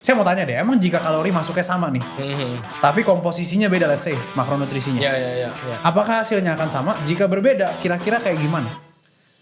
Saya mau tanya deh, emang jika kalori masuknya sama nih, tapi komposisinya beda, let's say, makronutrisinya. Ya. Apakah hasilnya akan sama? Jika berbeda, kira-kira kayak gimana?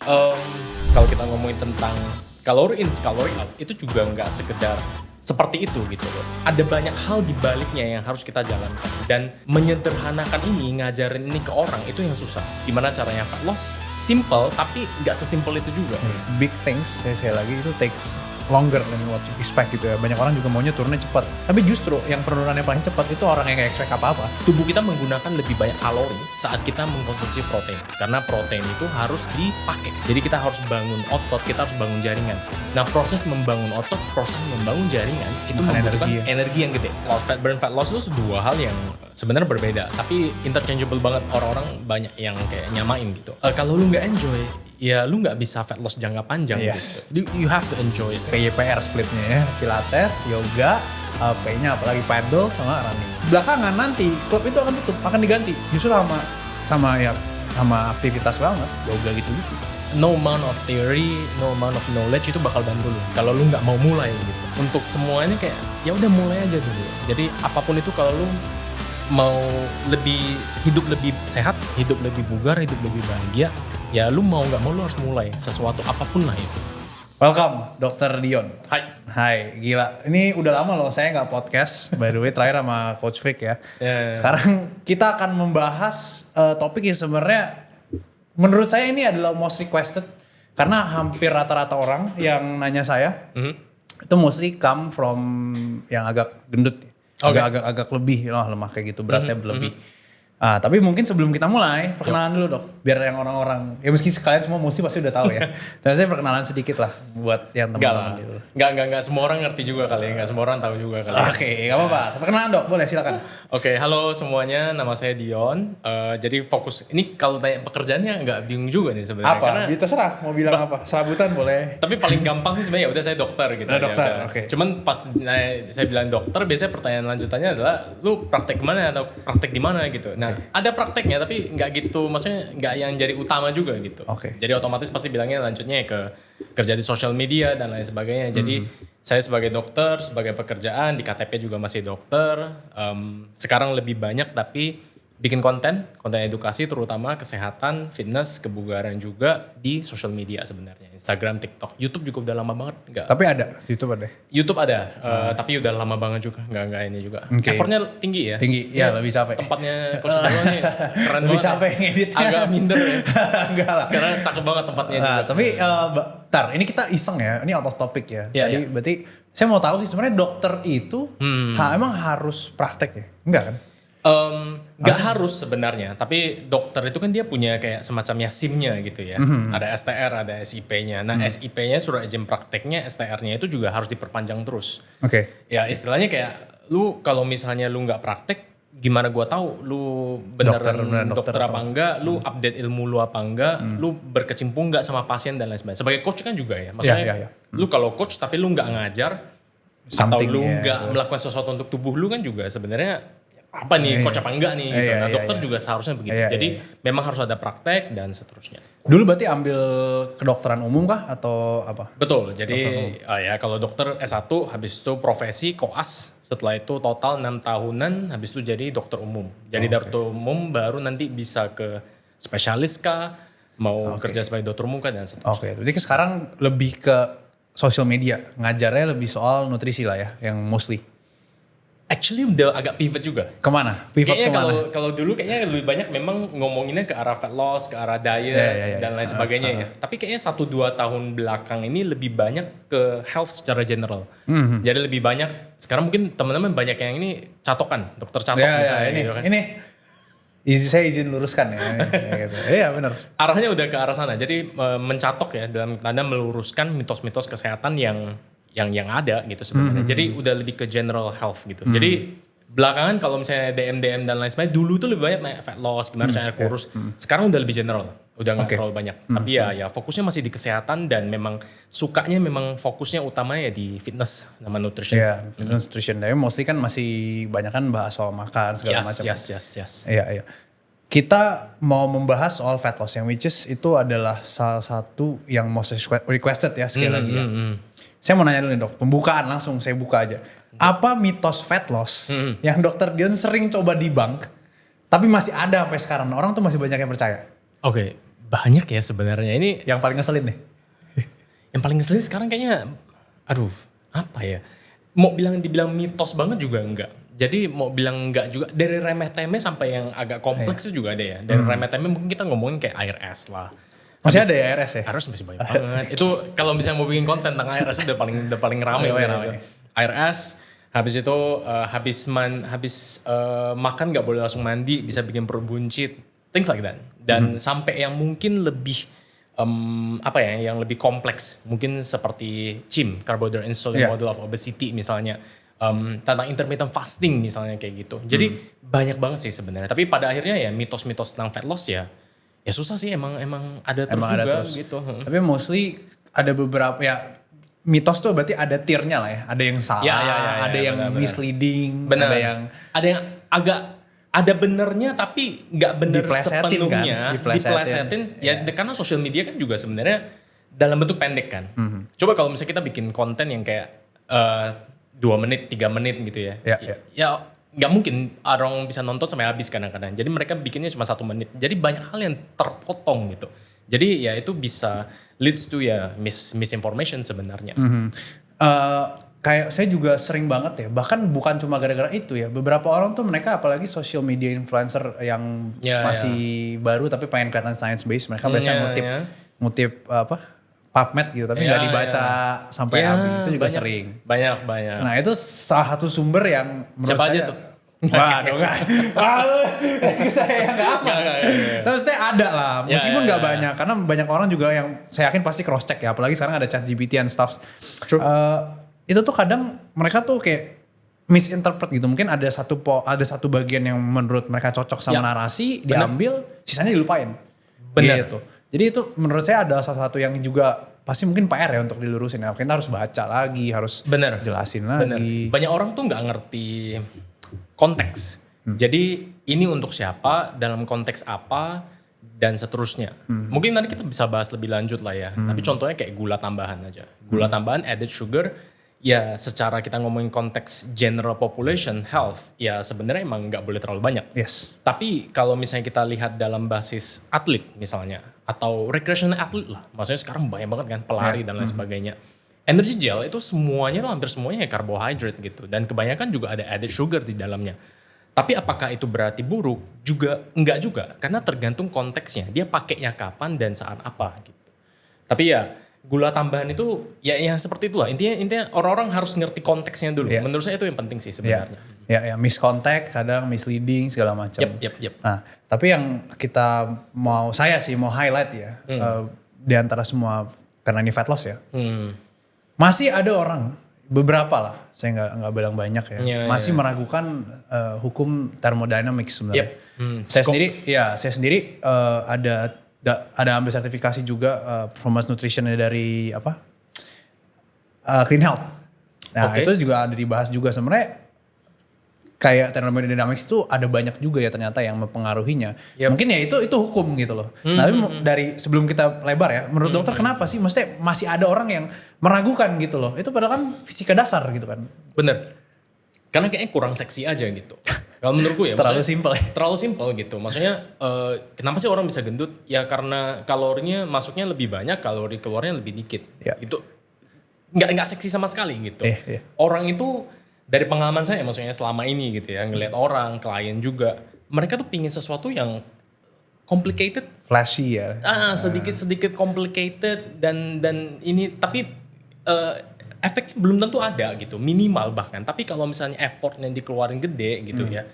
Kalau kita ngomongin tentang kalori in, kalori out, itu juga nggak sekedar seperti itu gitu loh. Ada banyak hal di baliknya yang harus kita jalankan. Dan menyederhanakan ini, ngajarin ini ke orang, itu yang susah. Gimana caranya fat loss? Simple, tapi nggak sesimpel itu juga. Big things, saya lagi, itu takes longer than what you expect gitu ya. Banyak orang juga maunya turunnya cepat. Tapi justru yang penurunannya paling cepat itu orang yang gak expect apa-apa. Tubuh kita menggunakan lebih banyak kalori saat kita mengkonsumsi protein. Karena protein itu harus dipakai. Jadi kita harus bangun otot, kita harus bangun jaringan. Nah, proses membangun otot, proses membangun jaringan itu membutuhkan energi yang gede. Fat burn, fat loss itu dua hal yang sebenarnya berbeda, tapi interchangeable banget. Orang-orang banyak yang kayak nyamain gitu. Kalau lu nggak enjoy, ya lu nggak bisa fat loss jangka panjang gitu. You have to enjoy it. PYPR splitnya ya, Pilates, yoga, P-nya apalagi paddle sama running. Belakangan nanti klub itu akan tutup, akan diganti. Justru sama aktivitas wellness, yoga gitu-gitu. No amount of theory, no amount of knowledge itu bakal bantu lu kalau lu nggak mau mulai gitu. Untuk semuanya kayak ya udah mulai aja dulu. Jadi apapun itu, kalau lu mau hidup lebih sehat, hidup lebih bugar, hidup lebih bahagia, ya lu mau nggak mau lu harus mulai sesuatu apapun lah itu. Welcome, Dr. Dion. Hai, gila. Ini udah lama loh saya nggak podcast. By the way, terakhir sama Coach Vic ya. Sekarang kita akan membahas topik yang sebenarnya menurut saya ini adalah most requested. Karena hampir rata-rata orang yang nanya saya, itu mostly come from yang agak gendut. Agak lebih lemah kayak gitu, beratnya berlebih. Tapi mungkin sebelum kita mulai, perkenalan dulu dok. Biar yang orang-orang, ya meski kalian semua mesti pasti udah tahu ya. Tapi saya perkenalan sedikit lah buat yang teman-teman dulu. Enggak semua orang ngerti juga kali ya, enggak semua orang tahu juga kali. Oke, enggak apa-apa. Perkenalan dok, boleh silakan. Oke, halo semuanya, nama saya Dion. Jadi fokus, ini kalau tanya pekerjaannya nggak bingung juga nih sebenarnya. Apa? Karena, terserah mau bilang apa, serabutan boleh. Tapi paling gampang sih sebenarnya udah saya dokter gitu. Dokter, oke. Cuman pas saya bilang dokter, biasanya pertanyaan lanjutannya adalah, lu praktek mana atau praktek di mana gitu. Nah, ada prakteknya tapi nggak gitu, maksudnya nggak yang jadi utama juga gitu. Jadi otomatis pasti bilangnya lanjutnya ke kerja di sosial media dan lain sebagainya. Jadi saya sebagai dokter, sebagai pekerjaan di KTP juga masih dokter. Sekarang lebih banyak tapi bikin konten edukasi terutama kesehatan, fitness, kebugaran juga di sosial media sebenarnya. Instagram, TikTok, YouTube juga udah lama banget enggak. Tapi ada YouTube ada. YouTube ada, tapi udah lama banget juga, enggak ini juga. Effortnya tinggi ya. Tinggi, ya lebih capek. Tempatnya Coach Dion nih keren lebih banget. capek ngeditnya. Agak minder ya. Enggak lah. Karena cakep banget tempatnya juga. Tapi ini kita iseng ya, ini out of topic ya. Jadi berarti saya mau tahu sih sebenarnya dokter itu emang harus praktek ya? Enggak kan? Gak harus sebenarnya, tapi dokter itu kan dia punya kayak semacamnya SIM-nya gitu ya. Ada STR, ada SIP-nya. Nah SIP-nya surat izin prakteknya, STR-nya itu juga harus diperpanjang terus. Ya istilahnya kayak lu kalau misalnya lu nggak praktek, gimana gua tahu lu beneran dokter apa enggak, lu update ilmu lu apa enggak, lu berkecimpung nggak sama pasien dan lain sebagainya. Sebagai coach kan juga ya, maksudnya lu kalau coach tapi lu nggak ngajar atau lu nggak melakukan sesuatu untuk tubuh lu kan juga sebenarnya apa nih, coach apa enggak nih gitu. Nah dokter juga seharusnya begitu. Jadi memang harus ada praktek dan seterusnya. Dulu berarti ambil kedokteran umum kah atau apa? Betul, jadi ya kalau dokter S1 habis itu profesi koas, setelah itu total 6 tahunan habis itu jadi dokter umum. Jadi dokter umum baru nanti bisa ke spesialis kah, mau kerja sebagai dokter umum kah dan seterusnya. Jadi sekarang lebih ke social media, ngajarnya lebih soal nutrisi lah ya, yang mostly. Actually udah agak pivot juga. Kemana? Pivot kayaknya kemana? Kalau dulu kayaknya lebih banyak memang ngomonginnya ke arah fat loss, ke arah diet dan lain sebagainya ya. Tapi kayaknya 1-2 tahun belakang ini lebih banyak ke health secara general. Jadi lebih banyak, sekarang mungkin teman-teman banyak yang ini catokan, dokter catok misalnya. Ini, gitu kan. saya izin luruskan ya. Gitu. Iya benar. Arahnya udah ke arah sana. Jadi mencatok ya, dalam tanda meluruskan mitos-mitos kesehatan yang ada gitu sebenarnya. Jadi udah lebih ke general health gitu. Jadi belakangan kalau misalnya DM dan lain sebagainya, dulu tuh lebih banyak naik fat loss, gimana caranya kurus. Sekarang udah lebih general, udah nggak terlalu banyak. Tapi ya fokusnya masih di kesehatan dan memang sukanya memang fokusnya utamanya ya di fitness sama nutrition. Fitness nutrition. Tapi mostly kan masih banyak kan bahas soal makan segala macam. Yes. Iya. Kita mau membahas soal fat loss yang which is itu adalah salah satu yang most requested ya sekali lagi ya. Saya mau nanya dulu nih dok, pembukaan langsung saya buka aja. Apa mitos fat loss yang Dokter Dion sering coba debunk, tapi masih ada sampai sekarang. Orang tuh masih banyak yang percaya. Oke, banyak ya sebenarnya. Ini Yang paling ngeselin nih. yang paling ngeselin sekarang kayaknya, aduh, apa ya? Mau dibilang mitos banget juga enggak. Jadi mau bilang enggak juga, dari remeh-temeh sampai yang agak kompleks itu juga ada ya. Dari remeh-temeh mungkin kita ngomongin kayak air es lah. Masih ada ya RS ya? ARS masih banyak banget. Itu kalau misalnya mau bikin konten tentang ARS udah paling rame. ARS, habis itu habis makan nggak boleh langsung mandi, bisa bikin perut buncit, things like that. Dan sampai yang mungkin lebih yang lebih kompleks, mungkin seperti CIM, Carbohydrate Insulin Model of Obesity misalnya, tentang intermittent fasting misalnya kayak gitu. Jadi banyak banget sih sebenarnya. Tapi pada akhirnya ya mitos-mitos tentang fat loss ya susah sih, emang ada terus juga gitu. Tapi mostly ada beberapa ya, mitos tuh berarti ada tiernya lah ya. Ada yang salah, ada yang misleading, bener. ada yang agak ada benernya tapi nggak bener sepenuhnya, kan? diplesetin. Ya karena social media kan juga sebenarnya dalam bentuk pendek kan. Coba kalau misalnya kita bikin konten yang kayak 2 menit, 3 menit gitu ya. Ya nggak mungkin orang bisa nonton sampai habis kadang-kadang. Jadi mereka bikinnya cuma 1 menit. Jadi banyak hal yang terpotong gitu. Jadi ya itu bisa leads to ya misinformation sebenarnya. Kayak saya juga sering banget ya. Bahkan bukan cuma gara-gara itu ya. Beberapa orang tuh mereka apalagi social media influencer yang masih baru tapi pengen kelihatan science based. Mereka biasanya ngutip PubMed gitu, tapi nggak dibaca sampai habis. Itu juga sering. Banyak. Nah itu salah satu sumber yang menurut siapa saya. Aja tuh? Waduh kan. Saya nggak apa. Tapi saya ada lah, meskipun nggak banyak. Karena banyak orang juga yang saya yakin pasti cross check ya. Apalagi sekarang ada ChatGPT and stuff. Itu tuh kadang mereka tuh kayak misinterpret gitu. Mungkin ada satu bagian yang menurut mereka cocok sama narasi, diambil, sisanya dilupain. Benar. Gitu. Jadi itu menurut saya adalah salah satu yang juga pasti mungkin PR ya untuk dilurusin. Ya. Kita harus baca lagi, harus jelasin lagi. Banyak orang tuh nggak ngerti konteks. Jadi ini untuk siapa, dalam konteks apa, dan seterusnya. Mungkin nanti kita bisa bahas lebih lanjut lah ya. Tapi contohnya kayak gula tambahan aja. Gula tambahan, added sugar, ya secara kita ngomongin konteks general population health, ya sebenarnya emang nggak boleh terlalu banyak. Yes. Tapi kalau misalnya kita lihat dalam basis atlet misalnya, atau recreational atlet lah, maksudnya sekarang banyak banget kan pelari dan lain sebagainya. Energy gel itu semuanya tuh hampir semuanya ya carbohydrate gitu, dan kebanyakan juga ada added sugar di dalamnya. Tapi apakah itu berarti buruk? Juga enggak juga, karena tergantung konteksnya. Dia pakainya kapan dan saat apa gitu. Tapi ya gula tambahan itu ya seperti itulah. Intinya orang-orang harus ngerti konteksnya dulu. Menurut saya itu yang penting sih sebenarnya. Ya miscontact, kadang misleading segala macam. Yep. Nah, tapi yang saya mau highlight ya di antara semua, karena ini fat loss ya. Masih ada orang, beberapa lah, saya nggak bilang banyak ya, masih meragukan hukum thermodynamics sebenarnya. Saya sendiri ada ambil sertifikasi juga performance nutrition dari Clean Health. Nah itu juga ada dibahas juga sebenarnya. Kayak thermodynamics itu ada banyak juga ya ternyata yang mempengaruhinya. Mungkin ya itu hukum gitu loh. Tapi dari sebelum kita lebar ya, menurut dokter kenapa sih maksudnya masih ada orang yang meragukan gitu loh. Itu padahal kan fisika dasar gitu kan. Bener. Karena kayaknya kurang seksi aja gitu. Kalau menurutku ya. Terlalu simpel. Terlalu simpel gitu. Maksudnya kenapa sih orang bisa gendut? Ya karena kalorinya masuknya lebih banyak, kalori keluarnya lebih dikit. Itu nggak seksi sama sekali gitu. Orang itu dari pengalaman saya maksudnya selama ini gitu ya, ngelihat orang, klien juga, mereka tuh pingin sesuatu yang complicated, flashy ya. Sedikit complicated dan ini tapi efeknya belum tentu ada gitu, minimal bahkan. Tapi kalau misalnya effort yang dikeluarin gede gitu ya,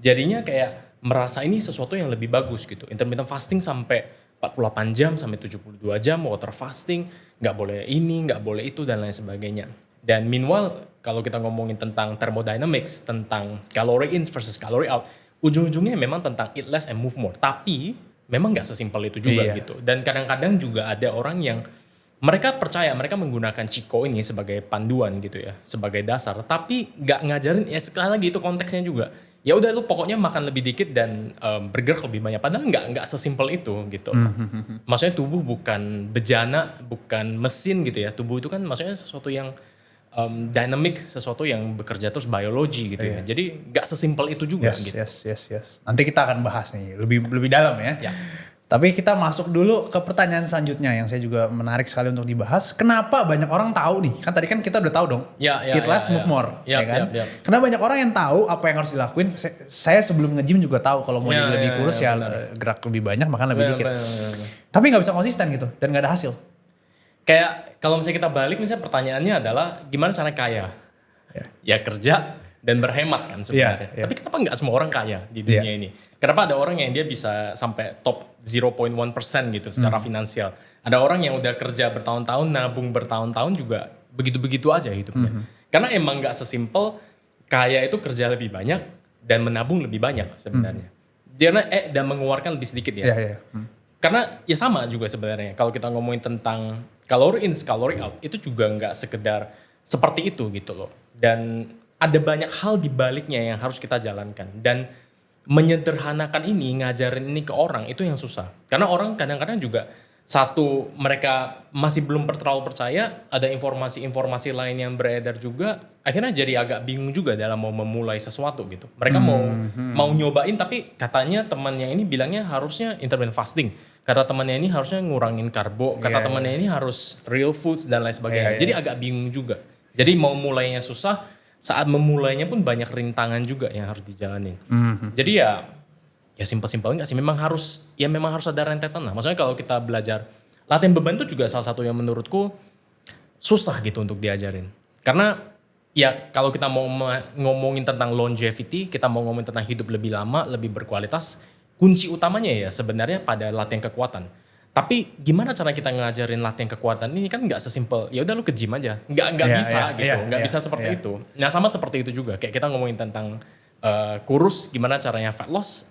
jadinya kayak merasa ini sesuatu yang lebih bagus gitu. Intermittent fasting sampai 48 jam sampai 72 jam, water fasting, nggak boleh ini, nggak boleh itu dan lain sebagainya. Dan meanwhile, kalau kita ngomongin tentang thermodynamics, tentang calorie in versus calorie out, ujung-ujungnya memang tentang eat less and move more. Tapi memang nggak sesimpel itu juga gitu. Dan kadang-kadang juga ada orang yang mereka percaya, mereka menggunakan Chico ini sebagai panduan gitu ya, sebagai dasar. Tapi nggak ngajarin, ya sekali lagi itu konteksnya juga. Ya udah lu pokoknya makan lebih dikit dan bergerak lebih banyak. Padahal nggak sesimpel itu gitu. Maksudnya tubuh bukan bejana, bukan mesin gitu ya. Tubuh itu kan maksudnya sesuatu yang dynamic, sesuatu yang bekerja terus biologi gitu ya. Jadi nggak sesimpel itu juga gitu. Yes. Nanti kita akan bahas nih lebih dalam ya. Tapi kita masuk dulu ke pertanyaan selanjutnya yang saya juga menarik sekali untuk dibahas. Kenapa banyak orang tahu nih? Kan tadi kan kita udah tahu dong. Eat less, move more. Kan? Kenapa banyak orang yang tahu apa yang harus dilakuin? Saya sebelum nge-gym juga tahu kalau mau jadi lebih kurus gerak lebih banyak, makan lebih dikit. Tapi nggak bisa konsisten gitu dan nggak ada hasil. Kayak kalau misalnya kita balik, misalnya pertanyaannya adalah gimana cara kaya? Ya kerja dan berhemat kan sebenarnya. Tapi kenapa nggak semua orang kaya di dunia ini? Kenapa ada orang yang dia bisa sampai top 0.1% gitu secara finansial? Ada orang yang udah kerja bertahun-tahun, nabung bertahun-tahun juga begitu-begitu aja hidupnya. Karena emang nggak sesimpel kaya itu kerja lebih banyak dan menabung lebih banyak sebenarnya. Dan mengeluarkan lebih sedikit ya. Karena ya sama juga sebenarnya. Kalau kita ngomongin tentang calorie in, calorie out, itu juga nggak sekedar seperti itu gitu loh. Dan ada banyak hal di baliknya yang harus kita jalankan. Dan menyederhanakan ini, ngajarin ini ke orang, itu yang susah. Karena orang kadang-kadang juga, satu, mereka masih belum terlalu percaya, ada informasi-informasi lain yang beredar juga, akhirnya jadi agak bingung juga dalam mau memulai sesuatu gitu. Mereka mau nyobain, tapi katanya temannya ini bilangnya harusnya intermittent fasting. Kata temannya ini harusnya ngurangin karbo, kata temannya ini harus real foods dan lain sebagainya. Jadi agak bingung juga. Jadi mau mulainya susah, saat memulainya pun banyak rintangan juga yang harus dijalanin. Jadi ya simpel-simpel enggak sih, memang harus ada rentetan lah. Maksudnya kalau kita belajar latihan beban itu juga salah satu yang menurutku susah gitu untuk diajarin. Karena ya kalau kita mau ngomongin tentang longevity, kita mau ngomongin tentang hidup lebih lama, lebih berkualitas, kunci utamanya ya sebenarnya pada latihan kekuatan. Tapi gimana cara kita ngajarin latihan kekuatan ini kan nggak sesimpel ya udah lu ke gym aja, nggak bisa gitu, nggak bisa seperti itu. Nah sama seperti itu juga kayak kita ngomongin tentang kurus, gimana caranya fat loss,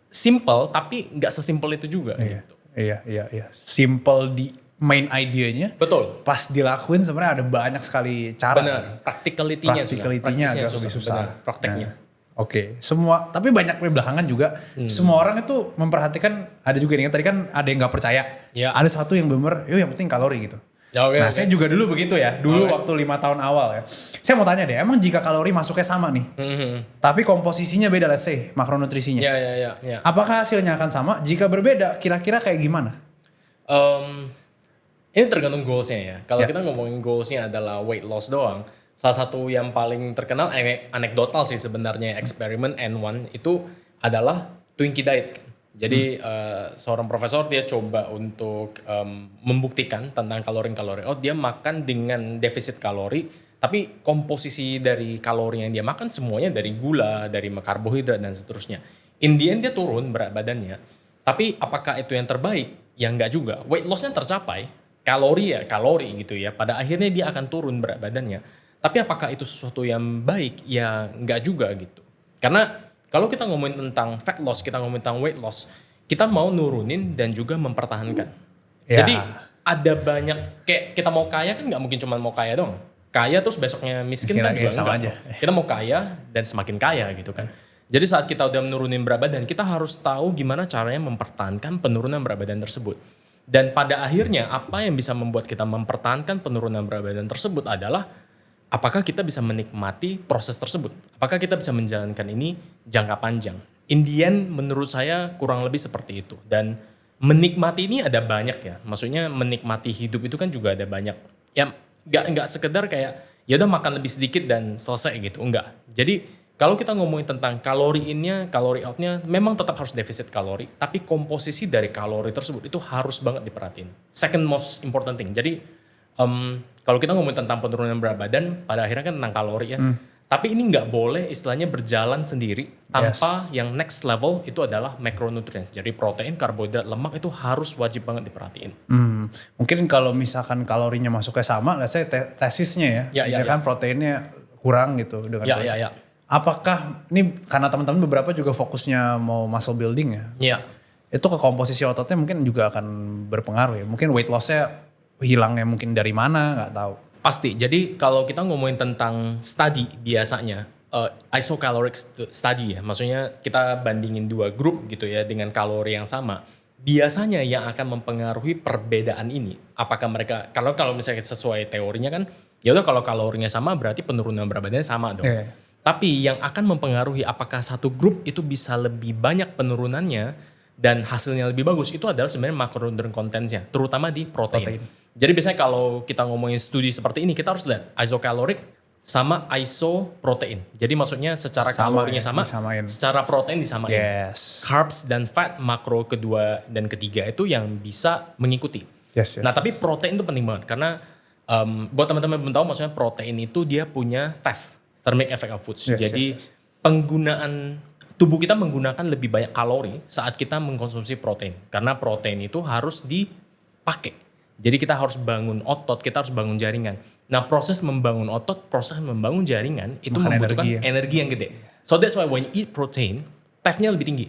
simple tapi nggak sesimpel itu juga. Gitu. Iya. Simple di main idenya. Betul. Pas dilakuin sebenarnya ada banyak sekali cara. Benar. Practicality-nya agak lebih susah. Benar. Prakteknya. Oke, semua, tapi banyak belakangan juga semua orang itu memperhatikan, ada juga nih tadi kan ada yang nggak percaya, ada satu yang bener, yang penting kalori gitu. Saya juga dulu begitu ya, waktu 5 tahun awal ya. Saya mau tanya deh, emang jika kalori masuknya sama nih, tapi komposisinya beda, let's say makronutrisinya, apakah hasilnya akan sama? Jika berbeda, kira-kira kayak gimana? Ini tergantung goalsnya ya. Kalau kita ngomongin goalsnya adalah weight loss doang, salah satu yang paling terkenal anekdotal sih sebenarnya eksperimen N1 itu adalah Twinkie diet kan. Jadi seorang profesor dia coba untuk membuktikan tentang kalori out, dia makan dengan defisit kalori, tapi komposisi dari kalori yang dia makan semuanya dari gula, dari karbohidrat dan seterusnya. In the end dia turun berat badannya. Tapi apakah itu yang terbaik? Ya enggak juga. Weight loss-nya tercapai, kalori gitu ya. Pada akhirnya dia akan turun berat badannya. Tapi apakah itu sesuatu yang baik? Ya enggak juga gitu. Karena kalau kita ngomongin tentang fat loss, kita ngomongin tentang weight loss, kita mau nurunin dan juga mempertahankan. Jadi ada banyak, kayak kita mau kaya kan nggak mungkin cuma mau kaya dong. Kaya terus besoknya miskin kan juga enggak. Kita mau kaya dan semakin kaya gitu kan. Jadi saat kita udah menurunin berat badan, kita harus tahu gimana caranya mempertahankan penurunan berat badan tersebut. Dan pada akhirnya apa yang bisa membuat kita mempertahankan penurunan berat badan tersebut adalah apakah kita bisa menikmati proses tersebut? Apakah kita bisa menjalankan ini jangka panjang? In the end, menurut saya kurang lebih seperti itu. Dan menikmati ini ada banyak ya. Maksudnya menikmati hidup itu kan juga ada banyak. Ya nggak sekedar kayak ya udah makan lebih sedikit dan selesai gitu. Enggak. Jadi kalau kita ngomongin tentang kalori in-nya, kalori out-nya, memang tetap harus defisit kalori. Tapi komposisi dari kalori tersebut itu harus banget diperhatiin. Second most important thing. Jadi kalau kita ngomongin tentang penurunan berat badan, pada akhirnya kan tentang kalori ya. Tapi ini nggak boleh istilahnya berjalan sendiri tanpa yang next level itu adalah macronutrients. Jadi protein, karbohidrat, lemak itu harus wajib banget diperhatiin. Mungkin kalau misalkan kalorinya masuknya sama, let's say tesisnya ya. Misalkan proteinnya kurang gitu dengan apakah ini karena teman-teman beberapa juga fokusnya mau muscle building ya? Itu ke komposisi ototnya mungkin juga akan berpengaruh ya. Mungkin weight loss-nya hilangnya mungkin dari mana, nggak tahu. Pasti. Jadi kalau kita ngomongin tentang study biasanya isocaloric study ya, maksudnya kita bandingin dua grup gitu ya dengan kalori yang sama. Biasanya yang akan mempengaruhi perbedaan ini, apakah mereka kalau misalnya sesuai teorinya kan Ya udah kalau kalorinya sama berarti penurunan berat badannya sama dong. Tapi yang akan mempengaruhi apakah satu grup itu bisa lebih banyak penurunannya dan hasilnya lebih bagus itu adalah sebenarnya macronutrient contentnya, terutama di protein. Jadi biasanya kalau kita ngomongin studi seperti ini kita harus lihat isocaloric sama isoprotein. Jadi maksudnya secara kalorinya sama, secara protein disamain. Carbs dan fat makro kedua dan ketiga itu yang bisa mengikuti. Nah tapi protein itu penting banget karena buat teman-teman yang belum tahu maksudnya protein itu dia punya TEF, thermic effect of foods. Jadi penggunaan tubuh kita menggunakan lebih banyak kalori saat kita mengkonsumsi protein. Karena protein itu harus dipakai. Jadi kita harus bangun otot, kita harus bangun jaringan. Nah proses membangun otot, proses membangun jaringan itu membutuhkan energi yang gede. So that's why when you eat protein, TEF-nya lebih tinggi.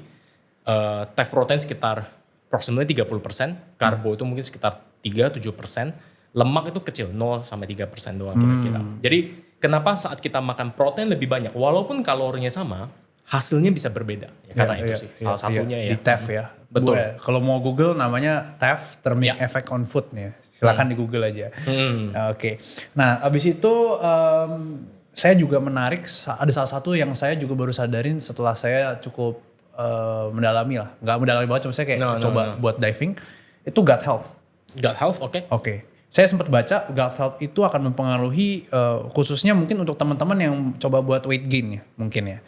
TEF protein sekitar approximately 30%, karbo itu mungkin sekitar 3-7%, lemak itu kecil 0-3% doang kira-kira. Jadi kenapa saat kita makan protein lebih banyak, walaupun kalorinya sama, hasilnya bisa berbeda. Ya, karena itu sih salah satunya ya. Di TEF ya. Betul. Kalau mau Google namanya TEF, Thermic Effect on Food nih. Silakan di Google aja. Oke. Nah abis itu saya juga menarik, ada salah satu yang saya juga baru sadarin setelah saya cukup mendalami lah. Nggak mendalami banget, cuma saya kayak coba buat diving. Itu gut health. Gut health, oke. Saya sempat baca gut health itu akan mempengaruhi khususnya mungkin untuk teman-teman yang coba buat weight gain ya mungkin ya.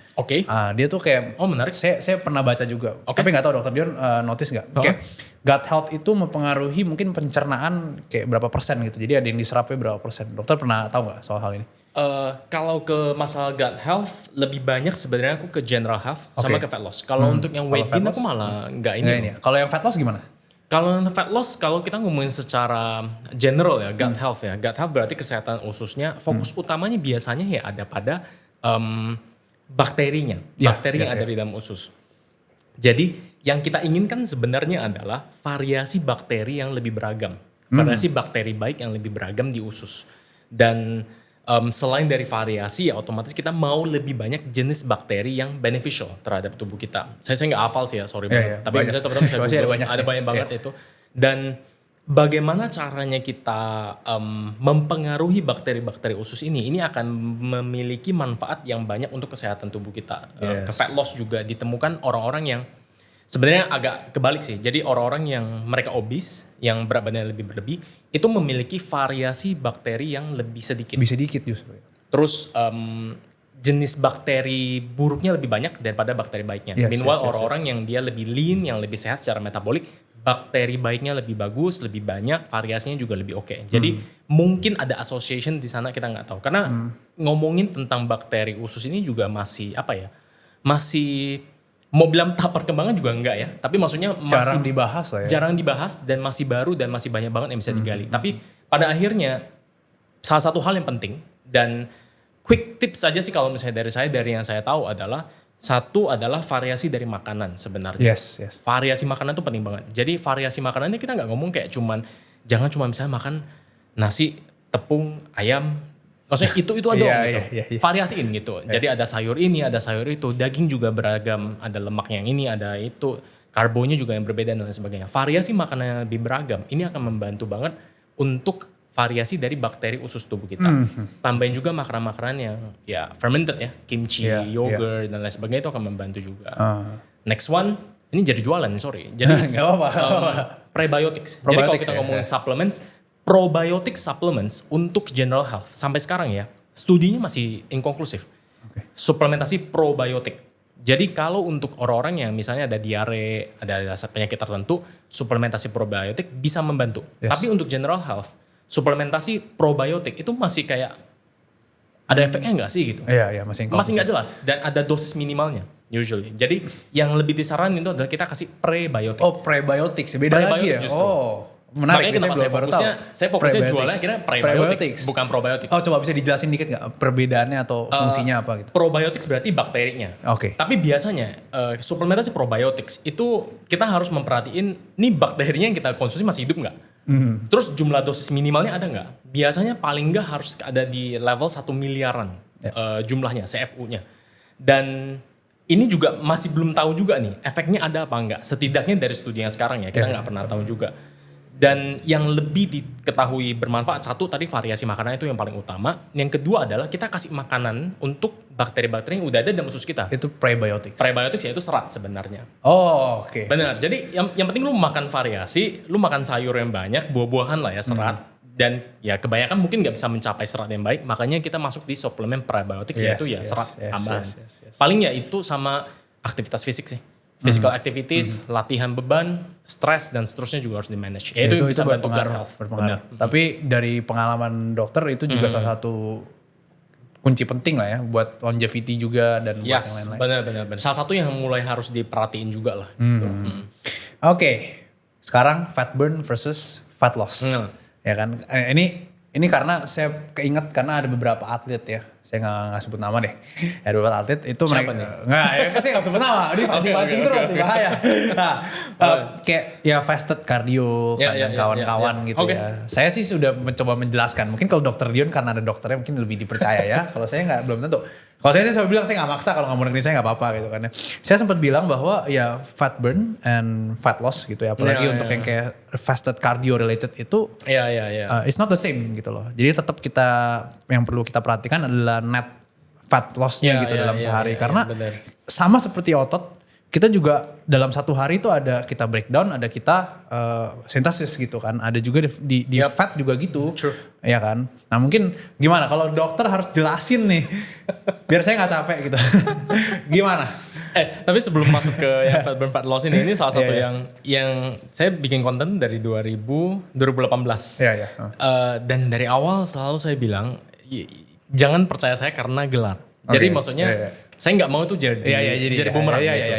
Dia tuh kayak menarik. Saya pernah baca juga. Tapi nggak tahu Dokter Dion notice nggak? Kayak gut health itu mempengaruhi mungkin pencernaan kayak berapa persen gitu. Jadi ada yang diserapnya berapa persen. Dokter pernah tahu nggak soal hal ini? Kalau ke masalah gut health lebih banyak sebenarnya aku ke general health sama ke fat loss. Kalau untuk yang weight gain aku malah nggak ini. Kalau yang fat loss gimana? Kalau fat loss, kalau kita ngomongin secara general ya, gut health ya. Gut health berarti kesehatan ususnya, fokus utamanya biasanya ya ada pada bakterinya. Bakteri yang ada di dalam usus. Jadi yang kita inginkan sebenarnya adalah variasi bakteri yang lebih beragam. Variasi bakteri baik yang lebih beragam di usus. Dan selain dari variasi ya otomatis kita mau lebih banyak jenis bakteri yang beneficial terhadap tubuh kita. Saya nggak hafal sih ya, sorry banget. Tapi misalnya teman-teman bisa Google, ada banyak banget itu. Dan bagaimana caranya kita mempengaruhi bakteri-bakteri usus ini akan memiliki manfaat yang banyak untuk kesehatan tubuh kita. Ke fat loss juga ditemukan orang-orang yang sebenarnya agak kebalik sih. Jadi orang-orang yang mereka obes, yang berat badannya lebih berlebih, itu memiliki variasi bakteri yang lebih sedikit. Lebih sedikit justru. Terus jenis bakteri buruknya lebih banyak daripada bakteri baiknya. Meanwhile orang-orang yang dia lebih lean, yang lebih sehat secara metabolik, bakteri baiknya lebih bagus, lebih banyak, variasinya juga lebih oke. Jadi mungkin ada association di sana, kita nggak tahu. Karena ngomongin tentang bakteri usus ini juga masih masih mau bilang tahap perkembangan juga enggak ya, tapi maksudnya masih jarang dibahas lah ya. Jarang dibahas dan masih baru dan masih banyak banget yang bisa digali. Tapi pada akhirnya salah satu hal yang penting dan quick tips saja sih kalau misalnya dari yang saya tahu adalah satu adalah variasi dari makanan sebenarnya. Variasi makanan itu penting banget. Jadi variasi makanannya kita nggak ngomong kayak jangan cuma misalnya makan nasi, tepung, ayam. Maksudnya itu aja gitu. Variasiin gitu. Jadi ada sayur ini, ada sayur itu. Daging juga beragam. Ada lemak yang ini, ada itu. Karbonya juga yang berbeda dan lain sebagainya. Variasi makanan yang lebih beragam. Ini akan membantu banget untuk variasi dari bakteri usus tubuh kita. Tambahin juga makanan-makanan yang ya fermented ya. Kimchi, yogurt dan lain sebagainya itu akan membantu juga. Next one, ini jadi jualan sorry. Jadi gak apa-apa. Prebiotics. Jadi kalau kita ngomongin supplements, probiotic supplements untuk general health sampai sekarang ya studinya masih inkonklusif. Suplementasi probiotik. Jadi kalau untuk orang-orang yang misalnya ada diare, ada penyakit tertentu, suplementasi probiotik bisa membantu. Tapi untuk general health, suplementasi probiotik itu masih kayak ada efeknya nggak sih gitu? Masih nggak jelas dan ada dosis minimalnya usually. Jadi yang lebih disarankan itu adalah kita kasih prebiotik. Prebiotik beda lagi ya. Menarik. Makanya saya fokusnya jualnya akhirnya prebiotics, bukan probiotics. Coba bisa dijelasin dikit nggak perbedaannya atau fungsinya apa gitu? Probiotics berarti bakterinya. Tapi biasanya suplementasi probiotics itu kita harus memperhatiin nih bakterinya yang kita konsumsi masih hidup nggak? Terus jumlah dosis minimalnya ada nggak? Biasanya paling nggak harus ada di level 1 miliaran jumlahnya, CFU-nya. Dan ini juga masih belum tahu juga nih efeknya ada apa enggak. Setidaknya dari studi yang sekarang ya kita nggak pernah tahu juga. Dan yang lebih diketahui bermanfaat, satu tadi variasi makanan itu yang paling utama. Yang kedua adalah kita kasih makanan untuk bakteri-bakteri yang udah ada dalam usus kita. Itu prebiotics. Prebiotics ya itu serat sebenarnya. Oh, oke. Benar. Jadi yang penting lu makan variasi, lu makan sayur yang banyak, buah-buahan lah ya serat. Dan ya kebanyakan mungkin nggak bisa mencapai serat yang baik, makanya kita masuk di suplemen prebiotics yaitu ya serat tambahan. Paling ya itu sama aktivitas fisik sih. Physical activities, latihan beban, stres dan seterusnya juga harus di manage. Ya, itu bisa bantu gut health. Berpengaruh. Tapi dari pengalaman dokter itu juga salah satu kunci penting lah ya buat longevity juga dan buat yang lain-lain. Benar. Salah satu yang mulai harus diperhatiin juga lah. Oke. Sekarang fat burn versus fat loss. Ya kan? Ini karena saya keinget karena ada beberapa atlet ya. Saya nggak sebut nama deh. Ada beberapa atlet itu siapa mereka nih? nggak ya saya nggak sebut nama. Ini pancing terus sih bahaya. Nah, kayak ya fasted cardio dan kawan-kawan gitu ya. Saya sih sudah mencoba menjelaskan. Mungkin kalau dokter Dion karena ada dokternya mungkin lebih dipercaya ya. Kalau saya nggak belum tentu. Kalau saya selalu bilang saya nggak maksa kalau nggak mau dengerin saya nggak apa-apa gitu kan ya. Saya sempat bilang bahwa ya fat burn and fat loss gitu ya. Apalagi untuk yang kayak fasted cardio related itu it's not the same gitu loh. Jadi tetap yang perlu kita perhatikan adalah net fat loss-nya gitu dalam sehari. Karena sama seperti otot, kita juga dalam satu hari itu ada kita breakdown, ada kita sintesis gitu kan. Ada juga di fat juga gitu. True. Ya kan. Nah mungkin gimana kalau dokter harus jelasin nih. Biar saya gak capek gitu. Gimana? Tapi sebelum masuk ke yang fat burn fat loss ini salah satu yang saya bikin konten dari 2018. Dan dari awal selalu saya bilang jangan percaya saya karena gelar. Jadi maksudnya saya nggak mau itu jadi bumerang gitu.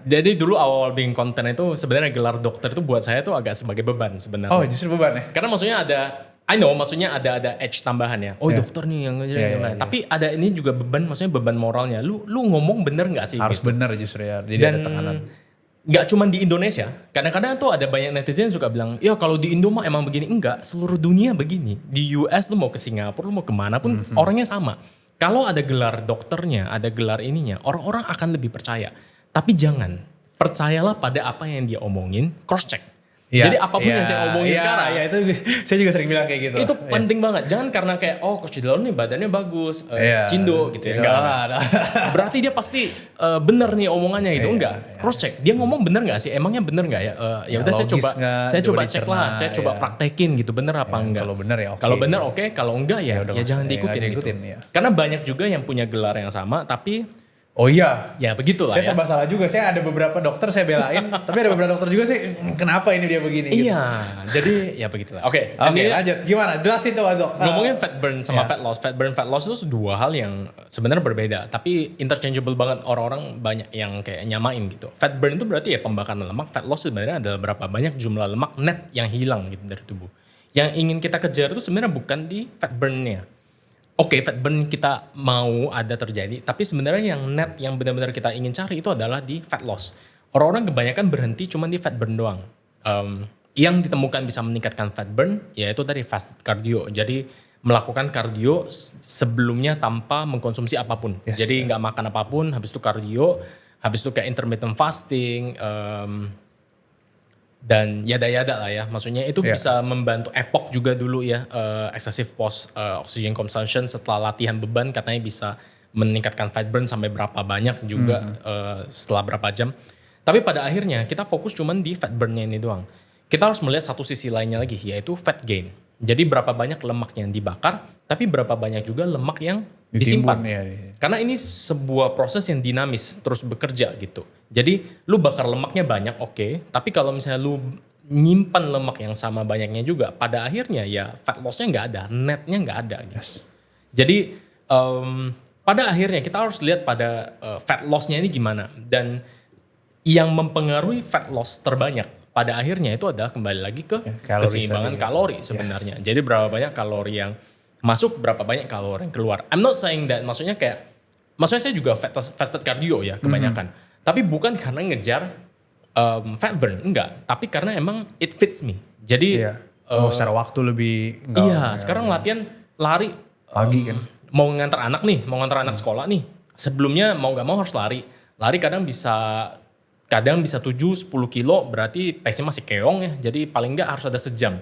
Jadi dulu awal bikin konten itu sebenarnya gelar dokter itu buat saya tuh agak sebagai beban sebenarnya. Oh justru beban ya? Karena maksudnya maksudnya ada edge tambahan ya. Oh dokter nih yang tapi ada ini juga beban, maksudnya beban moralnya. Lu ngomong bener nggak sih? Harus gitu. bener justru ya. Jadi dan ada tekanan. Gak cuma di Indonesia. Kadang-kadang tuh ada banyak netizen yang suka bilang, ya kalau di Indo mah emang begini. Enggak, seluruh dunia begini. Di US lu mau ke Singapura, lu mau kemana pun orangnya sama. Kalau ada gelar dokternya, ada gelar ininya, orang-orang akan lebih percaya. Tapi jangan, percayalah pada apa yang dia omongin, cross check. Jadi apapun yang saya omongin sekarang. Itu saya juga sering bilang kayak gitu. Itu penting banget. Jangan karena kayak, Coach Cidalo nih badannya bagus, Cindo gitu ya. Enggak. Berarti dia pasti bener nih omongannya gitu. Enggak, cross check. Dia ngomong bener gak sih? Emangnya bener gak ya? Ya udah saya coba cek lah. Saya coba praktekin gitu. Bener apa enggak? Kalau bener ya oke. Kalau bener oke. Kalau enggak ya jangan diikutin gitu. Karena banyak juga yang punya gelar yang sama tapi oh iya. Ya begitulah saya ya. serba salah juga. Saya ada beberapa dokter saya belain. Tapi ada beberapa dokter juga sih. Kenapa ini dia begini? Iya. Gitu. Jadi ya begitulah. Oke, lanjut. Gimana? Jelasin coba dok. Ngomongin fat burn sama fat loss. Fat burn, fat loss itu dua hal yang sebenarnya berbeda. Tapi interchangeable banget. Orang-orang banyak yang kayak nyamain gitu. Fat burn itu berarti ya pembakaran lemak. Fat loss sebenarnya adalah berapa banyak jumlah lemak net yang hilang gitu dari tubuh. Yang ingin kita kejar itu sebenarnya bukan di fat burn-nya. Oke, fat burn kita mau ada terjadi, tapi sebenarnya yang net yang benar-benar kita ingin cari itu adalah di fat loss. Orang-orang kebanyakan berhenti cuma di fat burn doang. Yang ditemukan bisa meningkatkan fat burn, yaitu dari fasted cardio. Jadi melakukan cardio sebelumnya tanpa mengkonsumsi apapun. Jadi nggak makan apapun, habis itu cardio, habis itu kayak intermittent fasting, dan yada-yada lah ya. Maksudnya itu bisa membantu EPOC juga dulu ya. Excessive post oxygen consumption setelah latihan beban katanya bisa meningkatkan fat burn sampai berapa banyak juga setelah berapa jam. Tapi pada akhirnya kita fokus cuman di fat burnnya ini doang. Kita harus melihat satu sisi lainnya lagi yaitu fat gain. Jadi berapa banyak lemak yang dibakar tapi berapa banyak juga lemak yang disimpan. Karena ini sebuah proses yang dinamis terus bekerja gitu. Jadi lu bakar lemaknya banyak oke, tapi kalau misalnya lu nyimpan lemak yang sama banyaknya juga, pada akhirnya ya fat loss-nya nggak ada, netnya nggak ada. Gitu. Jadi pada akhirnya kita harus lihat pada fat loss-nya ini gimana. Dan yang mempengaruhi fat loss terbanyak pada akhirnya itu adalah kembali lagi ke keseimbangan kalori sebenarnya. Jadi berapa banyak kalori yang masuk, berapa banyak kalori yang keluar. I'm not saying that, maksudnya saya juga fasted cardio ya kebanyakan. Tapi bukan karena ngejar fat burn, enggak. Tapi karena emang it fits me. Jadi secara waktu lebih sekarang latihan lari pagi kan. Mau ngantar anak sekolah nih. Sebelumnya mau gak mau harus lari. Lari kadang bisa kadang bisa 7-10 kilo, berarti pace-nya masih keong ya. Jadi paling nggak harus ada sejam.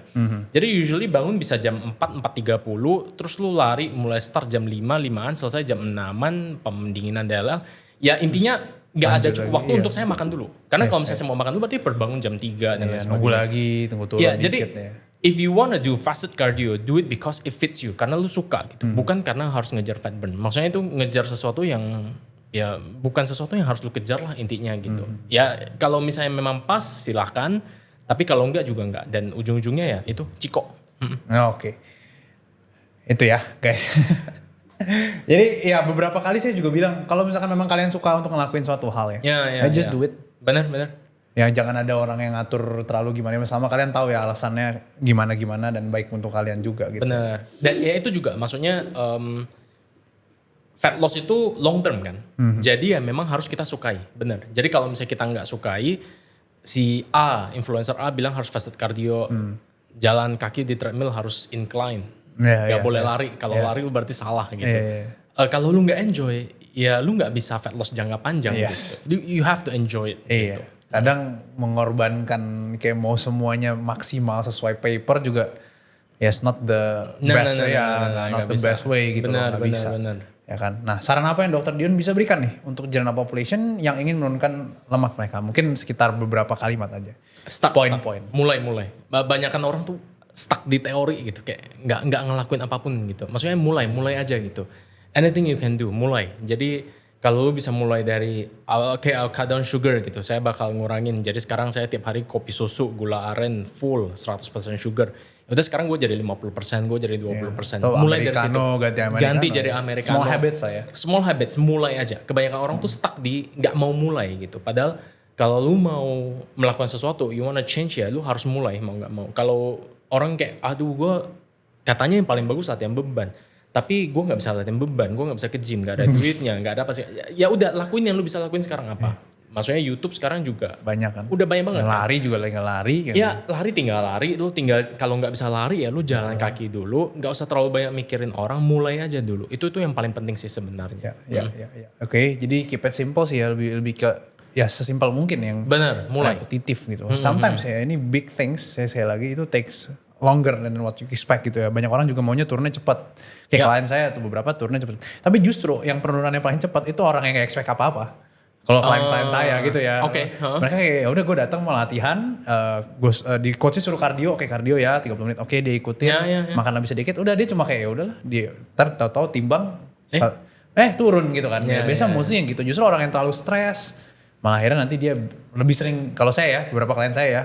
Jadi usually bangun bisa jam 4:30, terus lu lari mulai start jam 5:00-an, selesai jam 6:00-an, pendinginan dalam. Ya intinya nggak ada cukup waktu untuk saya makan dulu. Karena kalau misalnya saya mau makan dulu berarti berbangun jam 3 dan lain sebagainya. Nunggu lagi, tunggu turun Ya, dikit jadi ya. if you wanna do fasted cardio, do it because it fits you. Karena lu suka gitu. Bukan karena harus ngejar fat burn. Maksudnya itu ngejar sesuatu yang ya bukan sesuatu yang harus lu kejar lah intinya gitu. Ya kalau misalnya memang pas silahkan. Tapi kalau enggak juga enggak. Dan ujung-ujungnya ya itu ciko. Oke. Itu ya guys. Jadi ya beberapa kali saya juga bilang kalau misalkan memang kalian suka untuk ngelakuin suatu hal ya, just do it. Benar. Ya jangan ada orang yang ngatur terlalu gimana, sama kalian tahu ya alasannya gimana dan baik untuk kalian juga gitu. Benar. Dan ya itu juga maksudnya fat loss itu long term kan. Jadi ya memang harus kita sukai, benar. Jadi kalau misalnya kita nggak sukai, si influencer A bilang harus fasted cardio, jalan kaki di treadmill harus incline. Gak boleh lari. Kalau lari berarti salah gitu. Kalau lu nggak enjoy, ya lu nggak bisa fat loss jangka panjang gitu. You have to enjoy it. Gitu. Kadang mengorbankan kayak mau semuanya maksimal sesuai paper juga, it's not the best way, not the best way gitu. Nggak bisa. Ya kan. Nah, saran apa yang Dr. Dion bisa berikan nih untuk general population yang ingin menurunkan lemak mereka? Mungkin sekitar beberapa kalimat aja. Poin-poin. Mulai. Banyakan orang tuh stuck di teori gitu, kayak nggak ngelakuin apapun gitu. Maksudnya mulai aja gitu. Anything you can do, mulai. Jadi kalau lu bisa mulai dari I'll cut down sugar gitu. Saya bakal ngurangin. Jadi sekarang saya tiap hari kopi susu, gula aren full 100% sugar. Udah sekarang gue jadi 50%, gue jadi 20%. Mulai dari situ. Ganti jadi americano. Small habits, mulai aja. Kebanyakan orang tuh stuck di nggak mau mulai gitu. Padahal kalau lu mau melakukan sesuatu, you wanna change ya, lu harus mulai mau nggak mau. Kalau orang kayak, aduh gue katanya yang paling bagus latihan beban. Tapi gue nggak bisa latihan beban, gue nggak bisa ke gym, nggak ada duitnya, nggak ada apa sih. Ya udah lakuin yang lu bisa lakuin sekarang apa. Maksudnya YouTube sekarang juga banyak kan. Udah banyak banget. Lari kan? Juga lagi lari. Kan? Ya lari tinggal lari, lu tinggal kalau nggak bisa lari ya lu jalan kaki dulu. Nggak usah terlalu banyak mikirin orang, mulai aja dulu. Itu yang paling penting sih sebenarnya. Ya. Oke, jadi keep it simple sih ya, lebih ke ya sesimpel mungkin yang benar, mulai repetitif gitu. Sometimes ya ini big things saya lagi itu takes longer than what you expect gitu ya. Banyak orang juga maunya turunnya cepat. Kayak klien saya tuh beberapa turunnya cepat. Tapi justru yang penurunannya paling cepat itu orang yang gak expect apa-apa. Kalau klien saya gitu ya. Mereka kayak ya udah gue datang mau latihan, di coachnya suruh kardio, oke kardio ya 30 menit. Oke dia ikutin, makan lebih sedikit. Udah dia cuma kayak ya udahlah, dia ntar tahu-tahu timbang turun gitu kan. Biasa mostly yang gitu. Justru orang yang terlalu stres, malah akhirnya nanti dia lebih sering, kalau saya ya, beberapa klien saya ya.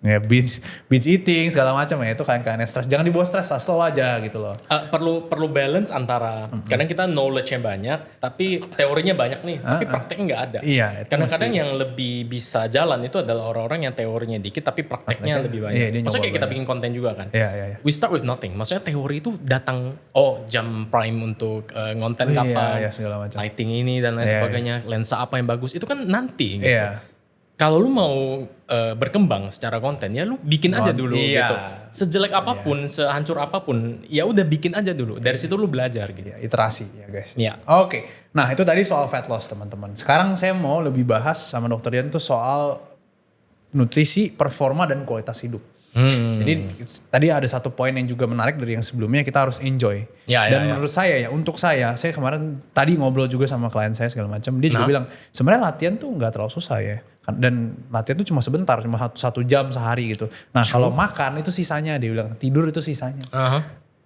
Ya binge eating segala macam ya, itu kan stres. Jangan dibawa stres, slow aja gitu loh. Perlu balance antara kadang kita knowledge-nya banyak tapi teorinya banyak nih, tapi prakteknya nggak ada. Iya, kadang-kadang yang lebih bisa jalan itu adalah orang-orang yang teorinya dikit tapi prakteknya lebih banyak. Maksudnya kayak kita bikin konten juga kan. Iya. We start with nothing. Maksudnya teori itu datang jam prime untuk ngonten kapan, segala macam. lighting ini dan lain sebagainya, lensa apa yang bagus itu kan nanti gitu. Iya. Kalau lu mau berkembang secara konten ya lu bikin aja dulu gitu. Sejelek apapun, sehancur apapun, ya udah bikin aja dulu. Dari situ lu belajar gitu. Iterasi ya guys. Iya. Oke. Nah, itu tadi soal fat loss teman-teman. Sekarang saya mau lebih bahas sama Dr. Dian tuh soal nutrisi, performa dan kualitas hidup. Jadi tadi ada satu poin yang juga menarik dari yang sebelumnya, kita harus enjoy. Dan menurut saya untuk saya kemarin tadi ngobrol juga sama klien saya segala macam, dia juga bilang sebenarnya latihan tuh nggak terlalu susah ya. Dan latihan tuh cuma sebentar, cuma satu jam sehari gitu. Nah kalau makan itu sisanya, dia bilang tidur itu sisanya.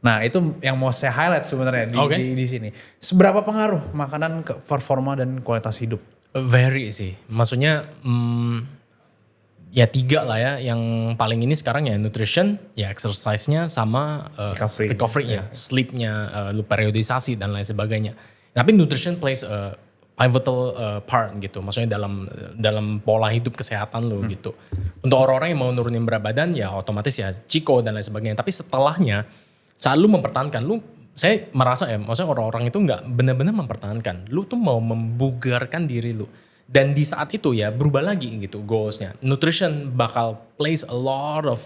Nah itu yang mau saya highlight sebenarnya di sini. Seberapa pengaruh makanan ke performa dan kualitas hidup? Very sih, maksudnya ya 3 lah ya, yang paling ini sekarang ya nutrition, ya exercise-nya sama recovery-nya, sleep-nya, lu periodisasi dan lain sebagainya. Tapi nutrition plays a pivotal part gitu, maksudnya dalam pola hidup kesehatan lu gitu. Untuk orang-orang yang mau nurunin berat badan ya otomatis ya Chico dan lain sebagainya. Tapi setelahnya saat lu mempertahankan, saya merasa ya, maksudnya orang-orang itu nggak benar-benar mempertahankan. Lu tuh mau membugarkan diri lu. Dan di saat itu ya berubah lagi gitu goalsnya. Nutrition bakal plays a lot of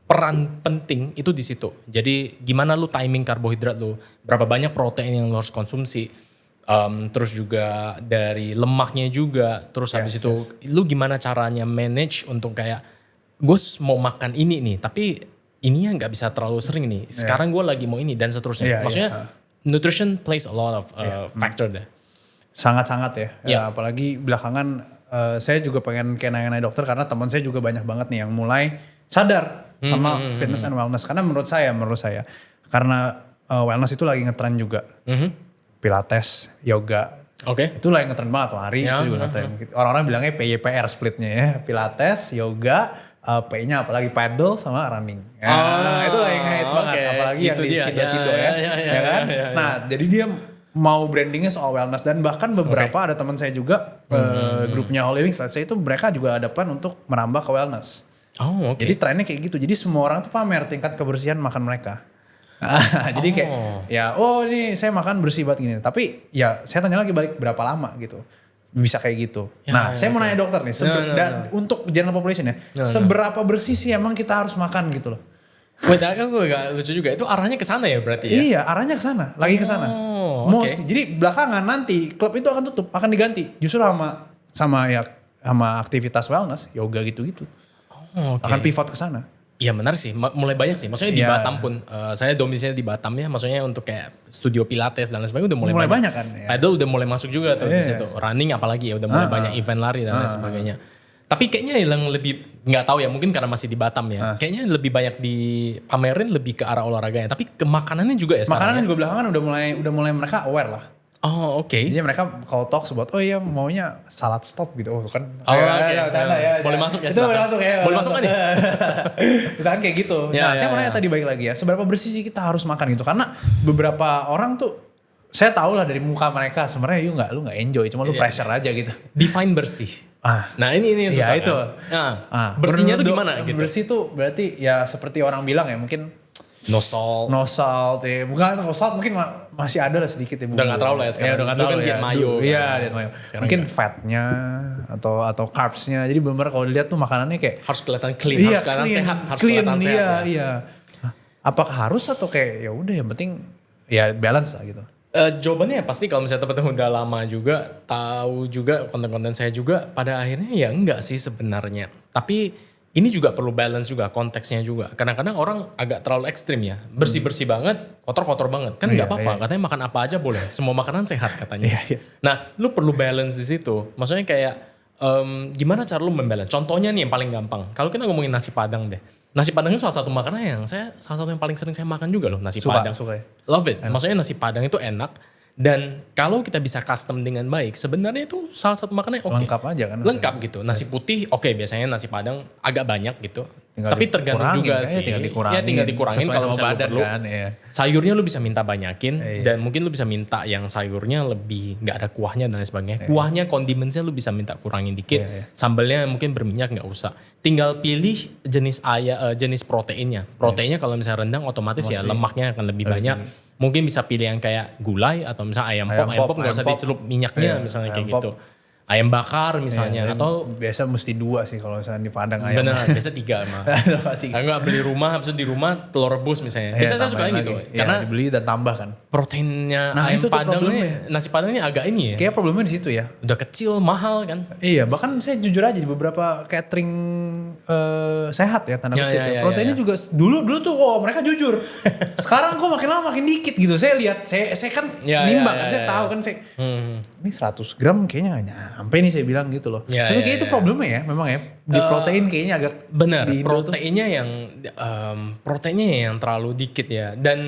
peran penting itu di situ. Jadi gimana lu timing karbohidrat lu, berapa banyak protein yang lu harus konsumsi, terus juga dari lemaknya juga, terus habis itu lu gimana caranya manage untuk kayak gue mau makan ini nih, tapi ini nggak bisa terlalu sering nih. Sekarang gue lagi mau ini dan seterusnya. Maksudnya nutrition plays a lot of factor deh. Sangat-sangat ya. Apalagi belakangan saya juga pengen kayak nanya-nanya dokter karena teman saya juga banyak banget nih yang mulai sadar sama fitness and wellness. Karena menurut saya karena wellness itu lagi ngetren juga. Pilates, yoga. Itu lagi ngetren banget, lari itu juga ngetren. Orang-orang bilangnya PYPR splitnya ya. Pilates, yoga, P-nya apalagi paddle sama running. Itu lagi ngehits banget. Apalagi yang di Cindo-Cindo ya. Kan? Nah jadi dia mau brandingnya soal wellness dan bahkan beberapa ada teman saya juga grupnya Whole Living Style itu mereka juga ada plan untuk merambah ke wellness. Jadi trennya kayak gitu. Jadi semua orang tuh pamer tingkat kebersihan makan mereka. Jadi kayak ini saya makan bersih banget gini. Tapi ya saya tanya lagi balik berapa lama gitu. Bisa kayak gitu. Saya mau nanya dokter nih. Dan untuk general population ya. Seberapa bersih sih emang kita harus makan gitu loh. Wait, gue gak lucu juga. Itu arahnya ke sana ya berarti ya? Iya, arahnya ke sana. Lagi ke sana. Jadi belakangan nanti klub itu akan tutup, akan diganti. Justru sama aktivitas wellness, yoga gitu-gitu. Akan pivot ke sana. Iya menarik sih, mulai banyak sih. Maksudnya di Batam pun, saya domisilinya di Batam ya. Maksudnya untuk kayak studio pilates dan lain sebagainya udah mulai banyak kan. Paddle udah mulai masuk juga tuh di situ. Running apalagi ya udah mulai banyak event lari dan lain sebagainya. Tapi kayaknya yang lebih, nggak tahu ya mungkin karena masih di Batam ya. Kayaknya lebih banyak dipamerin lebih ke arah olahraganya. Tapi ke makanannya juga ya sekarang. Makanan juga belakangan udah mulai mereka aware lah. Jadi mereka kalau talk about maunya salad stop gitu kan. Boleh masuk ya. Itu boleh masuk ya. Boleh masuk nih. Misalkan kayak gitu. Saya mau nanya tadi balik lagi ya. Seberapa bersih sih kita harus makan gitu? Karena beberapa orang tuh saya tahu lah dari muka mereka sebenarnya lu nggak enjoy, cuma lu pressure aja gitu. Define bersih. Nah ini susah itu. Kan? Bersihnya tuh gimana gitu? Bersih tuh berarti ya seperti orang bilang ya mungkin no salt ya. Bukan no salt mungkin masih ada lah sedikit ya. Udah gak terlalu lah ya sekarang. Udah gak terlalu kan diet mayo. Iya diet mayo. Mungkin fatnya atau carbsnya. Jadi bener kalau dilihat tuh makanannya kayak harus kelihatan clean, harus kelihatan sehat, harus kelihatan sehat. Iya. Apakah harus atau kayak ya udah yang penting ya balance lah gitu. Jawabannya pasti kalau misalnya teman-teman udah lama juga tahu juga konten-konten saya juga pada akhirnya ya enggak sih sebenarnya. Tapi ini juga perlu balance juga konteksnya juga. Kadang-kadang orang agak terlalu ekstrim ya. Bersih-bersih banget, kotor-kotor banget. Kan nggak apa-apa. Katanya makan apa aja boleh. Semua makanan sehat katanya. Nah lu perlu balance di situ. Maksudnya kayak gimana cara lu membalance. Contohnya nih yang paling gampang. Kalau kita ngomongin nasi padang deh. Nasi padang itu salah satu makanan yang salah satu yang paling sering saya makan juga loh, nasi padang. Suka. Love it. Maksudnya nasi padang itu enak dan kalau kita bisa custom dengan baik, sebenarnya itu salah satu makanan yang oke. Lengkap aja kan. Lengkap gitu. Nasi putih biasanya nasi padang agak banyak gitu. Tapi tergantung juga sih. Tinggal dikurangin. Ya tinggal dikurangin kalau misalnya badan perlu. Kan, sayurnya lu bisa minta banyakin dan mungkin lu bisa minta yang sayurnya lebih nggak ada kuahnya dan lain sebagainya. Kuahnya, kondimennya lu bisa minta kurangin dikit. Sambalnya mungkin berminyak nggak usah. Tinggal pilih jenis proteinnya. Proteinnya kalau misalnya rendang otomatis ya lemaknya akan lebih banyak. Mungkin bisa pilih yang kayak gulai atau misalnya ayam pop nggak usah dicelup minyaknya misalnya kayak gitu. Ayam bakar misalnya atau biasa mesti 2 sih kalau misalnya di Padang ayam. Benar, biasa 3 mah. Enggak beli rumah, habis itu di rumah telur rebus misalnya. Biasa saya suka gitu. Karena dibeli dan tambah kan. Proteinnya ayam Padang nih, nasi Padang ini agak ini ya. Kayak problemnya di situ ya. Udah kecil, mahal kan. Iya, bahkan saya jujur aja di beberapa catering sehat ya tanda kutip. Proteinnya juga dulu tuh mereka jujur. Sekarang kok makin lama makin dikit gitu. Saya lihat, saya kan nimbang kan, saya tahu kan saya. Ini 100 gram kayaknya gak nyampe nih saya bilang gitu loh. Tapi kayak itu problemnya ya memang ya. Di protein kayaknya agak bener. Proteinnya yang terlalu dikit ya. Dan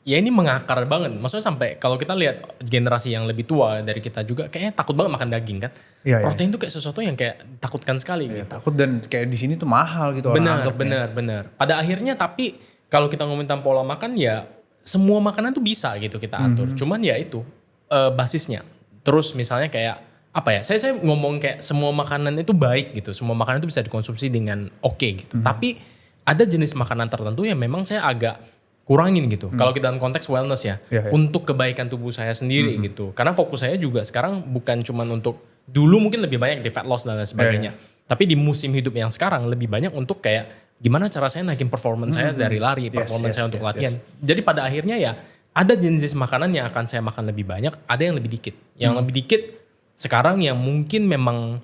ya ini mengakar banget. Maksudnya sampai kalau kita lihat generasi yang lebih tua dari kita juga kayaknya takut banget makan daging kan. Protein tuh kayak sesuatu yang kayak takutkan sekali gitu. Takut dan kayak di sini tuh mahal gitu. Benar. Pada akhirnya tapi kalau kita ngomongin tentang pola makan ya semua makanan tuh bisa gitu kita atur. Cuman ya itu basisnya. Terus misalnya kayak apa ya? Saya ngomong kayak semua makanan itu baik gitu. Semua makanan itu bisa dikonsumsi dengan oke gitu. Tapi ada jenis makanan tertentu yang memang saya agak kurangin gitu. Kalau kita dalam konteks wellness ya. Untuk kebaikan tubuh saya sendiri gitu. Karena fokus saya juga sekarang bukan cuma untuk dulu mungkin lebih banyak di fat loss dan lain sebagainya. Tapi di musim hidup yang sekarang lebih banyak untuk kayak gimana cara saya naikin performance saya dari lari, performance saya untuk latihan. Jadi pada akhirnya ya ada jenis makanan yang akan saya makan lebih banyak, ada yang lebih dikit. Yang lebih dikit sekarang yang mungkin memang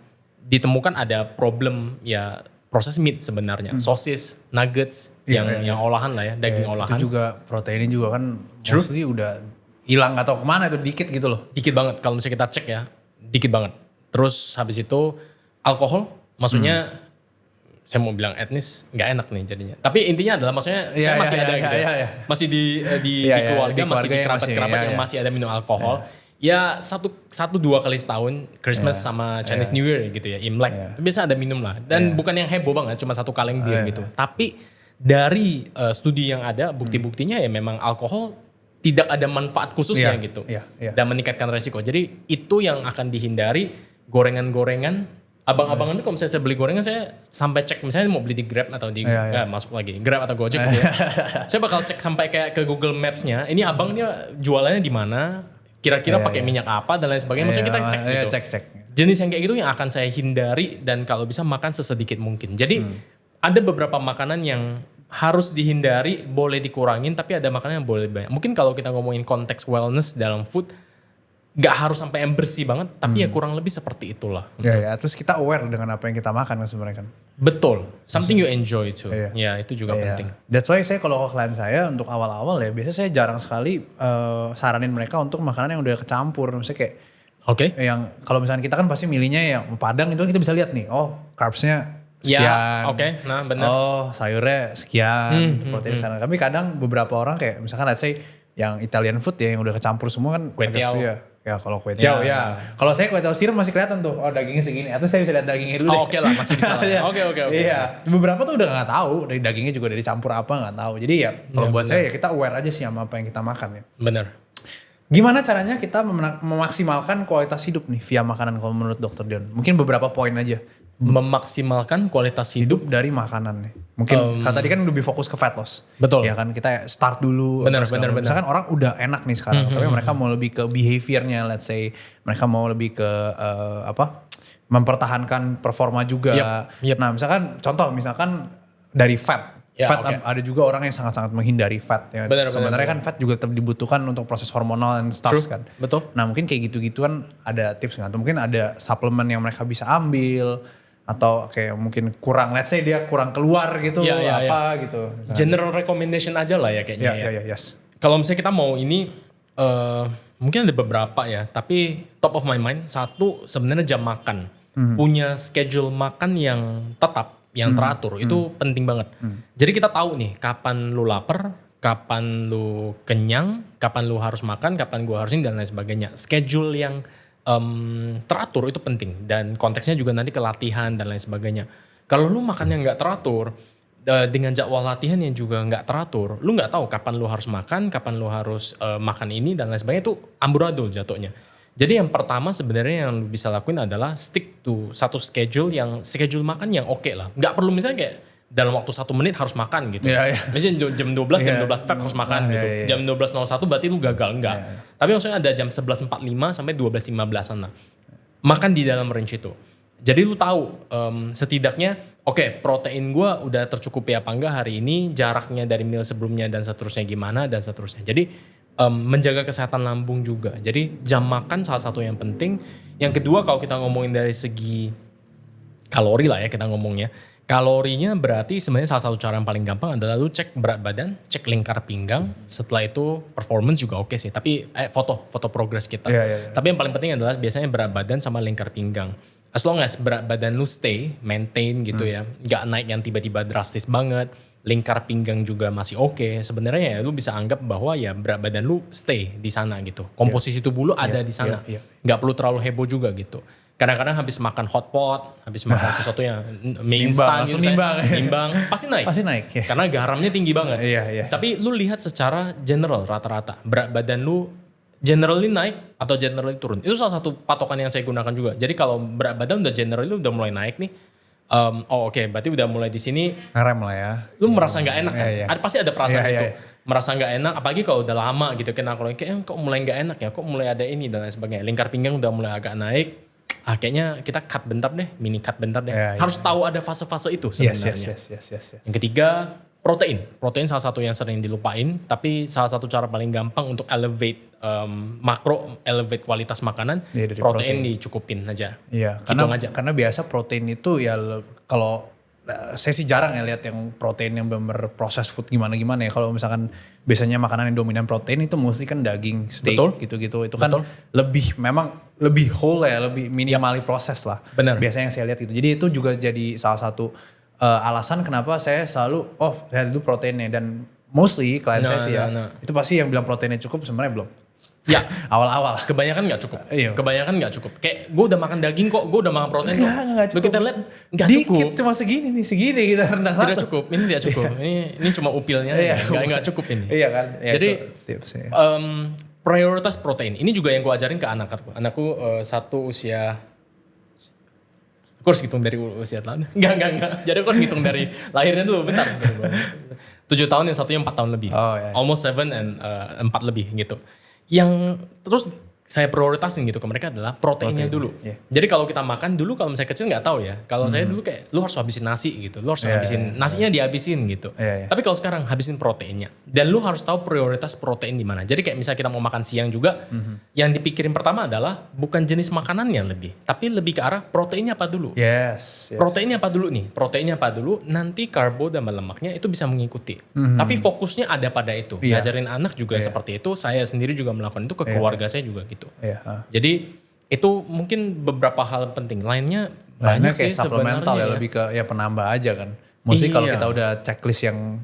ditemukan ada problem ya proses meat sebenarnya. Sosis, nuggets, yang olahan lah ya, daging olahan. Itu juga proteinnya juga kan mostly udah hilang atau kemana itu dikit gitu loh. Dikit banget kalau misalnya kita cek ya, dikit banget. Terus habis itu alkohol, maksudnya saya mau bilang etnis nggak enak nih jadinya. Tapi intinya adalah maksudnya saya masih ada gitu. Masih di keluarga, masih di kerabat-kerabat yang masih ada minum alkohol. Ya satu dua kali setahun Christmas sama Chinese New Year gitu ya, Imlek. Biasa ada minum lah. Dan bukan yang heboh banget, cuma satu kaleng bir gitu. Tapi dari studi yang ada, bukti-buktinya ya memang alkohol tidak ada manfaat khususnya gitu. Dan meningkatkan resiko. Jadi itu yang akan dihindari, gorengan-gorengan. Abang-abangan itu kalau misalnya saya beli gorengan, saya sampai cek misalnya mau beli di Grab atau di masuk lagi Grab atau Gojek gitu ya. Saya bakal cek sampai kayak ke Google Maps-nya. Ini abangnya jualannya di mana, kira-kira pakai minyak apa dan lain sebagainya. Maksudnya kita cek gitu. Cek. Jenis yang kayak gitu yang akan saya hindari dan kalau bisa makan sesedikit mungkin. Jadi ada beberapa makanan yang harus dihindari, boleh dikurangin, tapi ada makanan yang boleh banyak. Mungkin kalau kita ngomongin konteks wellness dalam food, gak harus sampai yang bersih banget, tapi ya kurang lebih seperti itulah. Terus kita aware dengan apa yang kita makan kan sebenarnya kan. Betul, something you enjoy too. Ya itu juga penting. That's why saya kalau ke klien saya untuk awal-awal ya, biasanya saya jarang sekali saranin mereka untuk makanan yang udah kecampur. Misalnya kayak, yang kalau misalnya kita kan pasti milihnya yang Padang itu kita bisa lihat nih, carbsnya sekian. Nah benar. Sayurnya sekian, protein sekian. Tapi kadang beberapa orang kayak misalkan let's say yang Italian food ya yang udah kecampur semua kan. Kue tiaw. Ya kalau kue tiaw Kalau saya kue tiaw sirup masih kelihatan tuh. Oh dagingnya segini. Atau saya bisa lihat dagingnya dulu deh. Oke lah masih bisa lah. Oke. Iya. Beberapa tuh udah gak tahu. Dari dagingnya juga dari campur apa gak tahu. Jadi ya kalau buat saya ya kita aware aja sih sama apa yang kita makan ya. Bener. Gimana caranya kita memaksimalkan kualitas hidup nih via makanan kalau menurut Dr. Dion? Mungkin beberapa poin aja. Memaksimalkan kualitas hidup dari makanan nih. Mungkin tadi kan lebih fokus ke fat loss. Betul. Ya kan kita start dulu. Benar. Misalkan orang udah enak nih sekarang. Tapi mereka mau lebih ke behaviornya, let's say. Mereka mau lebih ke mempertahankan performa juga. Yep. Nah misalkan contoh dari fat. Ada juga orang yang sangat-sangat menghindari fat. Ya. Sebenarnya kan fat juga tetap dibutuhkan untuk proses hormonal and stuff kan. Betul. Nah mungkin kayak gitu-gituan ada tips nggak? Atau mungkin ada suplemen yang mereka bisa ambil. Atau kayak mungkin kurang, let's say dia kurang keluar gitu. Gitu. Misalkan. General recommendation aja lah ya kayaknya Yes. Kalau misalnya kita mau ini, mungkin ada beberapa ya. Tapi top of my mind, satu sebenarnya jam makan. Punya schedule makan yang tetap. Yang teratur itu penting banget. Jadi kita tahu nih kapan lu lapar, kapan lu kenyang, kapan lu harus makan, kapan gua harus ini dan lain sebagainya. Schedule yang teratur itu penting dan konteksnya juga nanti ke latihan dan lain sebagainya. Kalau lu makan yang nggak teratur dengan jadwal latihan yang juga nggak teratur, lu nggak tahu kapan lu harus makan, kapan lu harus makan ini dan lain sebagainya, itu amburadul jatuhnya. Jadi yang pertama sebenarnya yang lu bisa lakuin adalah stick to satu schedule makan yang oke lah. Nggak perlu misalnya kayak dalam waktu 1 menit harus makan gitu. Misalnya jam 12 start harus makan gitu. Jam 12.01 berarti lu gagal, enggak. Tapi maksudnya ada jam 11.45 sampai 12.15 nah. Makan di dalam range itu. Jadi lu tahu setidaknya protein gua udah tercukupi apa enggak hari ini, jaraknya dari meal sebelumnya dan seterusnya gimana dan seterusnya. Jadi menjaga kesehatan lambung juga. Jadi jam makan salah satu yang penting. Yang kedua kalau kita ngomongin dari segi kalori lah ya kita ngomongnya. Kalorinya berarti sebenarnya salah satu cara yang paling gampang adalah lu cek berat badan, cek lingkar pinggang. Setelah itu performance juga oke sih. Tapi foto progress kita. Tapi yang paling penting adalah biasanya berat badan sama lingkar pinggang. As long as berat badan lu maintain gitu ya. Gak naik yang tiba-tiba drastis banget. Lingkar pinggang juga masih oke. Sebenarnya ya lu bisa anggap bahwa ya berat badan lu stay di sana gitu. Komposisi tubuh lu ada di sana. Gak perlu terlalu heboh juga gitu. Kadang-kadang habis makan hot pot, habis makan sesuatu yang mie instan gitu, nimbang, pasti naik. Ya. Karena garamnya tinggi banget. Tapi lu lihat secara general rata-rata berat badan lu generally naik atau generally turun. Itu salah satu patokan yang saya gunakan juga. Jadi kalau berat badan udah generally udah mulai naik nih. Berarti udah mulai di sini ngerem lah ya. Lu merasa nggak enak kan? Pasti ada perasaan itu. Merasa nggak enak, apalagi kalau udah lama gitu kan kalau kayak kok mulai nggak enak ya, kok mulai ada ini dan lain sebagainya. Lingkar pinggang udah mulai agak naik. Kayaknya kita mini cut bentar deh. Harus tahu ada fase-fase itu sebenarnya. Yes. Yang ketiga, Protein salah satu yang sering dilupain, tapi salah satu cara paling gampang untuk elevate elevate kualitas makanan, dari protein dicukupin aja. Iya, karena biasa protein itu ya kalau saya sih jarang ya lihat yang protein yang bener proses food gimana ya. Kalau misalkan biasanya makanan yang dominan protein itu mostly kan daging, steak gitu-gitu. Itu kan lebih whole ya, lebih minimally proses lah. Bener. Biasanya yang saya lihat gitu. Jadi itu juga jadi salah satu alasan kenapa saya selalu saya dulu proteinnya, dan mostly klien saya sih itu pasti yang bilang proteinnya cukup sebenarnya belum. Ya awal-awal. Kebanyakan nggak cukup. Iya. Kebanyakan nggak cukup. Kayak gue udah makan daging kok, gue udah makan protein kok. Nggak cukup. Kita lihat nggak Dikit, cukup. cuma segini kita rendah Tidak cukup. Ini tidak cukup. Ini cuma upilnya. Nggak cukup ini. Iya kan. Ya, jadi tipsnya. Prioritas protein. Ini juga yang gue ajarin ke anakku. Anakku satu usia. Aku harus hitung dari usia tahun. Enggak. Jadi aku harus hitung dari lahirnya dulu. Bentar. 7 tahun, yang satunya 4 tahun lebih. Almost 7 and 4 lebih gitu. Yang terus saya prioritasin gitu ke mereka adalah proteinnya dulu. Yeah. Jadi kalau kita makan dulu, kalau misalnya kecil nggak tahu ya. Kalau saya dulu kayak lu harus habisin nasi gitu. Lu harus habisin nasinya dihabisin gitu. Tapi kalau sekarang habisin proteinnya. Dan lu harus tahu prioritas protein di mana. Jadi kayak misalnya kita mau makan siang juga, yang dipikirin pertama adalah bukan jenis makanannya lebih, tapi lebih ke arah proteinnya apa dulu. Yes. Proteinnya apa dulu nih? Proteinnya apa dulu? Nanti karbo dan lemaknya itu bisa mengikuti. Tapi fokusnya ada pada itu. Ngajarin anak juga seperti itu. Saya sendiri juga melakukan itu ke keluarga saya juga gitu. Jadi itu mungkin beberapa hal penting. Lainnya banyak sih sebenarnya. Supplemental ya, lebih ke penambah aja kan. Mesti kalau kita udah checklist yang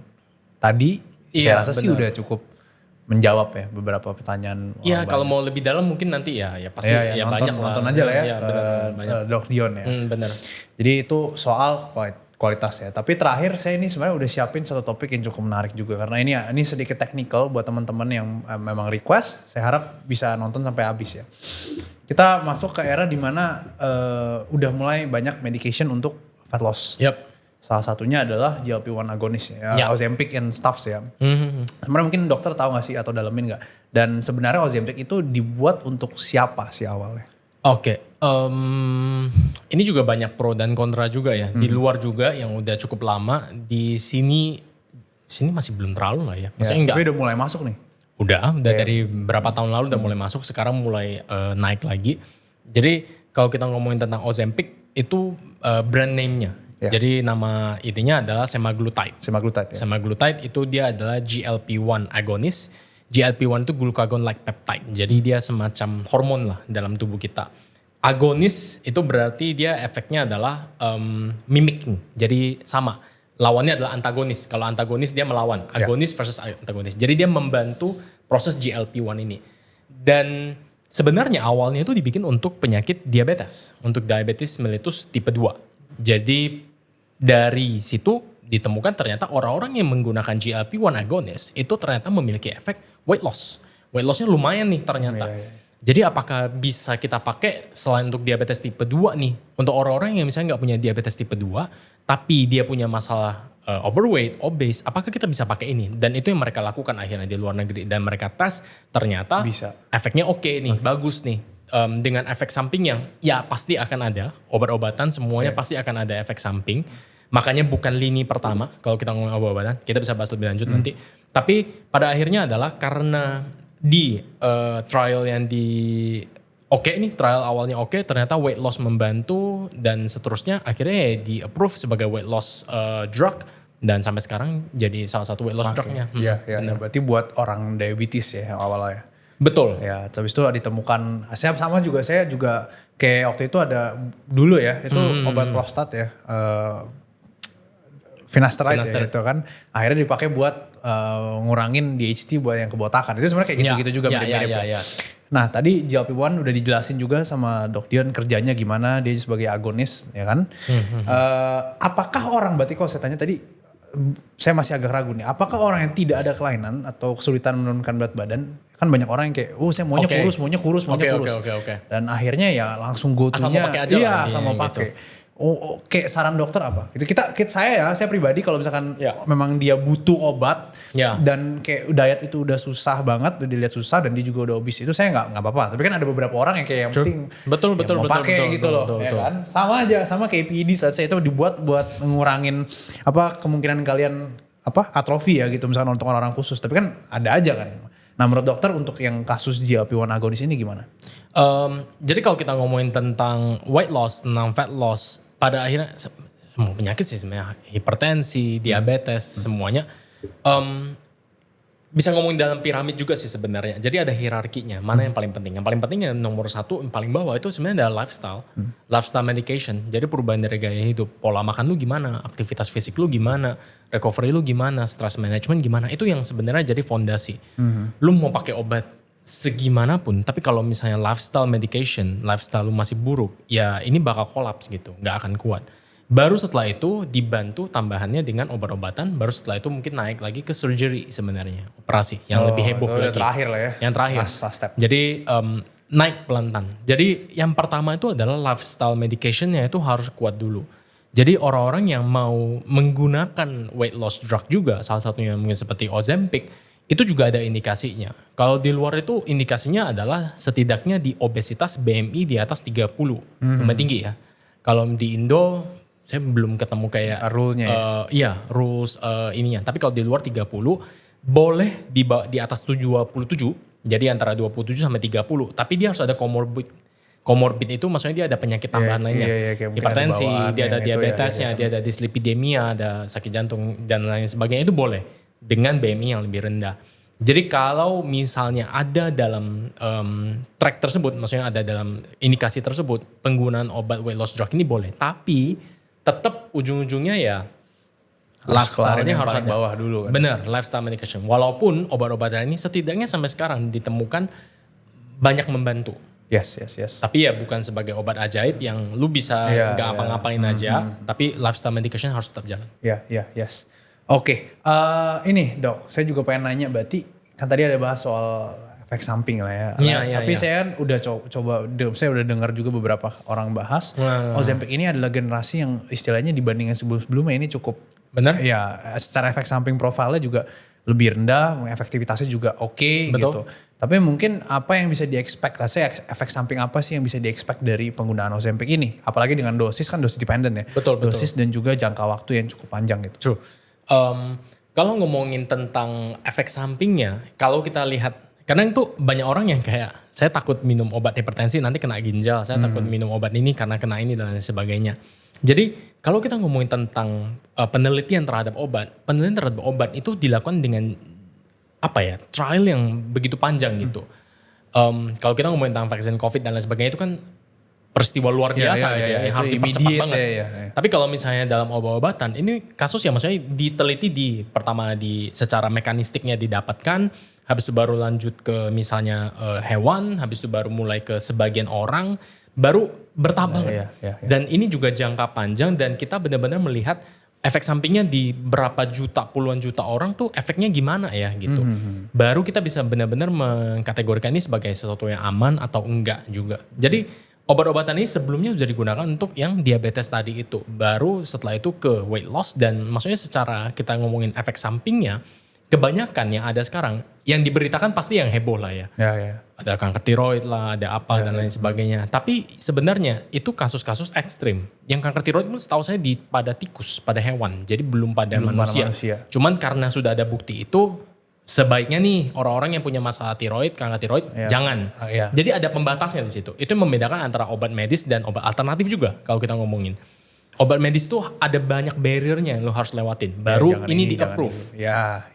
tadi, saya rasa sih udah cukup menjawab ya beberapa pertanyaan. Iya, kalau mau lebih dalam mungkin nanti ya pasti banyak lah. Nonton aja lah ya, banyak. Dok Dion ya. Benar. Jadi itu soal kualitas ya. Tapi terakhir saya ini sebenarnya udah siapin satu topik yang cukup menarik juga, karena ini sedikit technical buat teman-teman yang memang request. Saya harap bisa nonton sampai habis ya. Kita masuk ke era dimana udah mulai banyak medication untuk fat loss. Salah satunya adalah GLP-1 agonis ya, Ozempic and stuffs ya. Sebenarnya mungkin dokter tahu nggak sih atau dalemin nggak? Dan sebenarnya Ozempic itu dibuat untuk siapa sih awalnya? Oke. Ini juga banyak pro dan kontra juga ya. Di luar juga yang udah cukup lama. Di sini masih belum terlalu lah ya. Maksudnya enggak. Tapi udah mulai masuk nih. Udah dari berapa tahun lalu udah mulai masuk. Sekarang mulai naik lagi. Jadi kalau kita ngomongin tentang Ozempic itu brand name-nya. Jadi nama intinya adalah semaglutide. Semaglutide itu dia adalah GLP-1 agonis. GLP-1 itu glucagon-like peptide. Jadi dia semacam hormon lah dalam tubuh kita. Agonis itu berarti dia efeknya adalah mimicking. Jadi sama. Lawannya adalah antagonis. Kalau antagonis dia melawan. Agonis versus antagonis. Jadi dia membantu proses GLP-1 ini. Dan sebenarnya awalnya itu dibikin untuk penyakit diabetes. Untuk diabetes mellitus tipe 2. Jadi dari situ ditemukan ternyata orang-orang yang menggunakan GLP-1 agonis itu ternyata memiliki efek weight loss. Weight lossnya lumayan nih ternyata. Jadi apakah bisa kita pakai selain untuk diabetes tipe 2 nih, untuk orang-orang yang misalnya nggak punya diabetes tipe 2, tapi dia punya masalah overweight, obese, apakah kita bisa pakai ini? Dan itu yang mereka lakukan akhirnya di luar negeri. Dan mereka tes, ternyata bisa. Efeknya oke nih, bagus nih. Dengan efek samping yang ya pasti akan ada, obat-obatan semuanya pasti akan ada efek samping. Makanya bukan lini pertama kalau kita ngomong obat-obatan, kita bisa bahas lebih lanjut nanti. Tapi pada akhirnya adalah karena di trial yang trial awalnya ternyata weight loss membantu dan seterusnya akhirnya ya di approve sebagai weight loss drug dan sampai sekarang jadi salah satu weight loss drugnya. Berarti buat orang diabetes ya awalnya. Betul. Ya, habis itu ditemukan, saya juga kayak waktu itu ada dulu ya, itu obat prostat ya, finasteride ya itu kan, akhirnya dipakai buat ngurangin DHT buat yang kebotakan. Itu sebenarnya kayak gitu-gitu juga mirip-mirip ya. Nah tadi GLP-1 udah dijelasin juga sama Dok Dion kerjanya gimana, dia sebagai agonis ya kan. Apakah orang, berarti kalau saya tanya tadi, saya masih agak ragu nih, apakah orang yang tidak ada kelainan atau kesulitan menurunkan berat badan, kan banyak orang yang kayak, saya maunya kurus. Dan akhirnya ya langsung go to-nya, asal mau pakai. Kayak saran dokter apa? Itu saya pribadi kalau misalkan memang dia butuh obat dan kayak diet itu udah susah banget, udah dilihat susah dan dia juga udah obes, itu saya nggak apa-apa. Tapi kan ada beberapa orang yang kayak yang penting betul pakai gitu loh, ya kan? Sama aja, sama kayak PED saat saya itu dibuat buat ngurangin kemungkinan kalian atrofi ya gitu misalnya untuk orang-orang khusus. Tapi kan ada aja kan. Nah menurut dokter untuk yang kasus GLP-1 agonis ini gimana? Jadi kalau kita ngomongin tentang weight loss, tentang fat loss, pada akhirnya semua penyakit sih sebenarnya, hipertensi, diabetes, semuanya bisa ngomongin dalam piramid juga sih sebenarnya. Jadi ada hierarkinya, mana yang paling penting. Yang paling penting yang nomor 1, yang paling bawah itu sebenarnya adalah lifestyle medication. Jadi perubahan dari gaya hidup, pola makan lu gimana, aktivitas fisik lu gimana, recovery lu gimana, stress management gimana. Itu yang sebenarnya jadi fondasi. Lu mau pakai obat segimanapun, tapi kalau misalnya lifestyle medication, lifestyle lu masih buruk, ya ini bakal kolaps gitu, nggak akan kuat. Baru setelah itu dibantu tambahannya dengan obat-obatan, baru setelah itu mungkin naik lagi ke surgery sebenarnya, operasi yang lebih heboh lagi. Terakhir lah ya. Yang terakhir. Last step. Jadi naik pelan-pelan. Jadi yang pertama itu adalah lifestyle medicationnya itu harus kuat dulu. Jadi orang-orang yang mau menggunakan weight loss drug juga, salah satunya mungkin seperti Ozempic, itu juga ada indikasinya. Kalau di luar itu indikasinya adalah setidaknya di obesitas BMI di atas 30, lumayan tinggi ya. Kalau di Indo saya belum ketemu kayak rule-nya rules ininya. Tapi kalau di luar 30 boleh di atas 27, jadi antara 27 sampai 30. Tapi dia harus ada comorbid. Comorbid itu maksudnya dia ada penyakit tambahan lainnya. Hipertensi, dia ada diabetesnya, dia ada dyslipidemia, ada sakit jantung dan lain sebagainya, itu boleh dengan BMI yang lebih rendah. Jadi kalau misalnya ada dalam track tersebut, maksudnya ada dalam indikasi tersebut, penggunaan obat weight loss drug ini boleh. Tapi tetap ujung-ujungnya ya lifestyle-nya harus ada. Bawah dulu kan. Bener, lifestyle medication. Walaupun obat-obatan ini setidaknya sampai sekarang ditemukan banyak membantu. Yes. Tapi ya bukan sebagai obat ajaib yang lu bisa gak apa-ngapain aja. Tapi lifestyle medication harus tetap jalan. Yes. Oke, ini dok, saya juga pengen nanya, berarti kan tadi ada bahas soal efek samping lah ya. Tapi saya kan udah saya udah dengar juga beberapa orang bahas, Ozempic ini adalah generasi yang istilahnya dibandingkan sebelum-sebelumnya ini cukup, benar? Ya, secara efek samping profilnya juga lebih rendah, efektivitasnya juga oke gitu. Tapi mungkin apa yang bisa di-expect, efek samping apa sih yang bisa di-expect dari penggunaan Ozempic ini? Apalagi dengan dosis kan dosis dependent ya. Betul. Dosis dan juga jangka waktu yang cukup panjang gitu. True. Kalau ngomongin tentang efek sampingnya, kalau kita lihat, karena itu banyak orang yang kayak, saya takut minum obat hipertensi nanti kena ginjal, saya takut minum obat ini karena kena ini dan lain sebagainya. Jadi kalau kita ngomongin tentang penelitian terhadap obat itu dilakukan dengan trial yang begitu panjang gitu. Kalau kita ngomongin tentang vaksin COVID dan lain sebagainya itu kan peristiwa luar biasa gitu ya, yang harus dipercepat banget. Tapi kalau misalnya dalam obat-obatan, ini kasus yang maksudnya diteliti pertama secara mekanistiknya didapatkan, habis itu baru lanjut ke misalnya hewan, habis itu baru mulai ke sebagian orang, baru bertahap banget. Dan ini juga jangka panjang dan kita benar-benar melihat efek sampingnya di berapa juta, puluhan juta orang tuh efeknya gimana ya gitu. Baru kita bisa benar-benar mengkategorikan ini sebagai sesuatu yang aman atau enggak juga. Jadi obat-obatan ini sebelumnya sudah digunakan untuk yang diabetes tadi itu. Baru setelah itu ke weight loss dan maksudnya secara kita ngomongin efek sampingnya, kebanyakan yang ada sekarang, yang diberitakan pasti yang heboh lah ya. Ada kanker tiroid lah, ada apa dan lain sebagainya. Tapi sebenarnya itu kasus-kasus ekstrim. Yang kanker tiroid pun setahu saya pada tikus, pada hewan. Jadi belum pada manusia. Cuman karena sudah ada bukti itu, sebaiknya nih orang-orang yang punya masalah tiroid, kanker tiroid, jangan. Jadi ada pembatasnya di situ. Itu yang membedakan antara obat medis dan obat alternatif juga kalau kita ngomongin. Obat medis tuh ada banyak barriernya yang lo harus lewatin. Baru ini di-approve.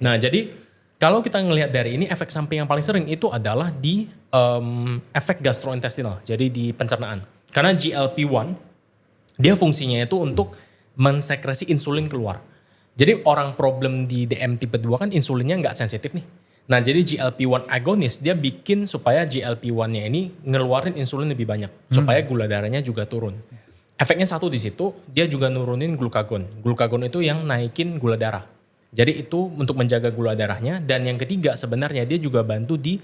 Nah jadi kalau kita ngelihat dari ini efek samping yang paling sering itu adalah di efek gastrointestinal. Jadi di pencernaan. Karena GLP-1 dia fungsinya itu untuk mensekresi insulin keluar. Jadi orang problem di DM tipe 2 kan insulinnya nggak sensitif nih. Nah jadi GLP-1 agonis dia bikin supaya GLP-1-nya ini ngeluarin insulin lebih banyak. Supaya gula darahnya juga turun. Efeknya satu di situ, dia juga nurunin glukagon. Glukagon itu yang naikin gula darah. Jadi itu untuk menjaga gula darahnya. Dan yang ketiga sebenarnya dia juga bantu di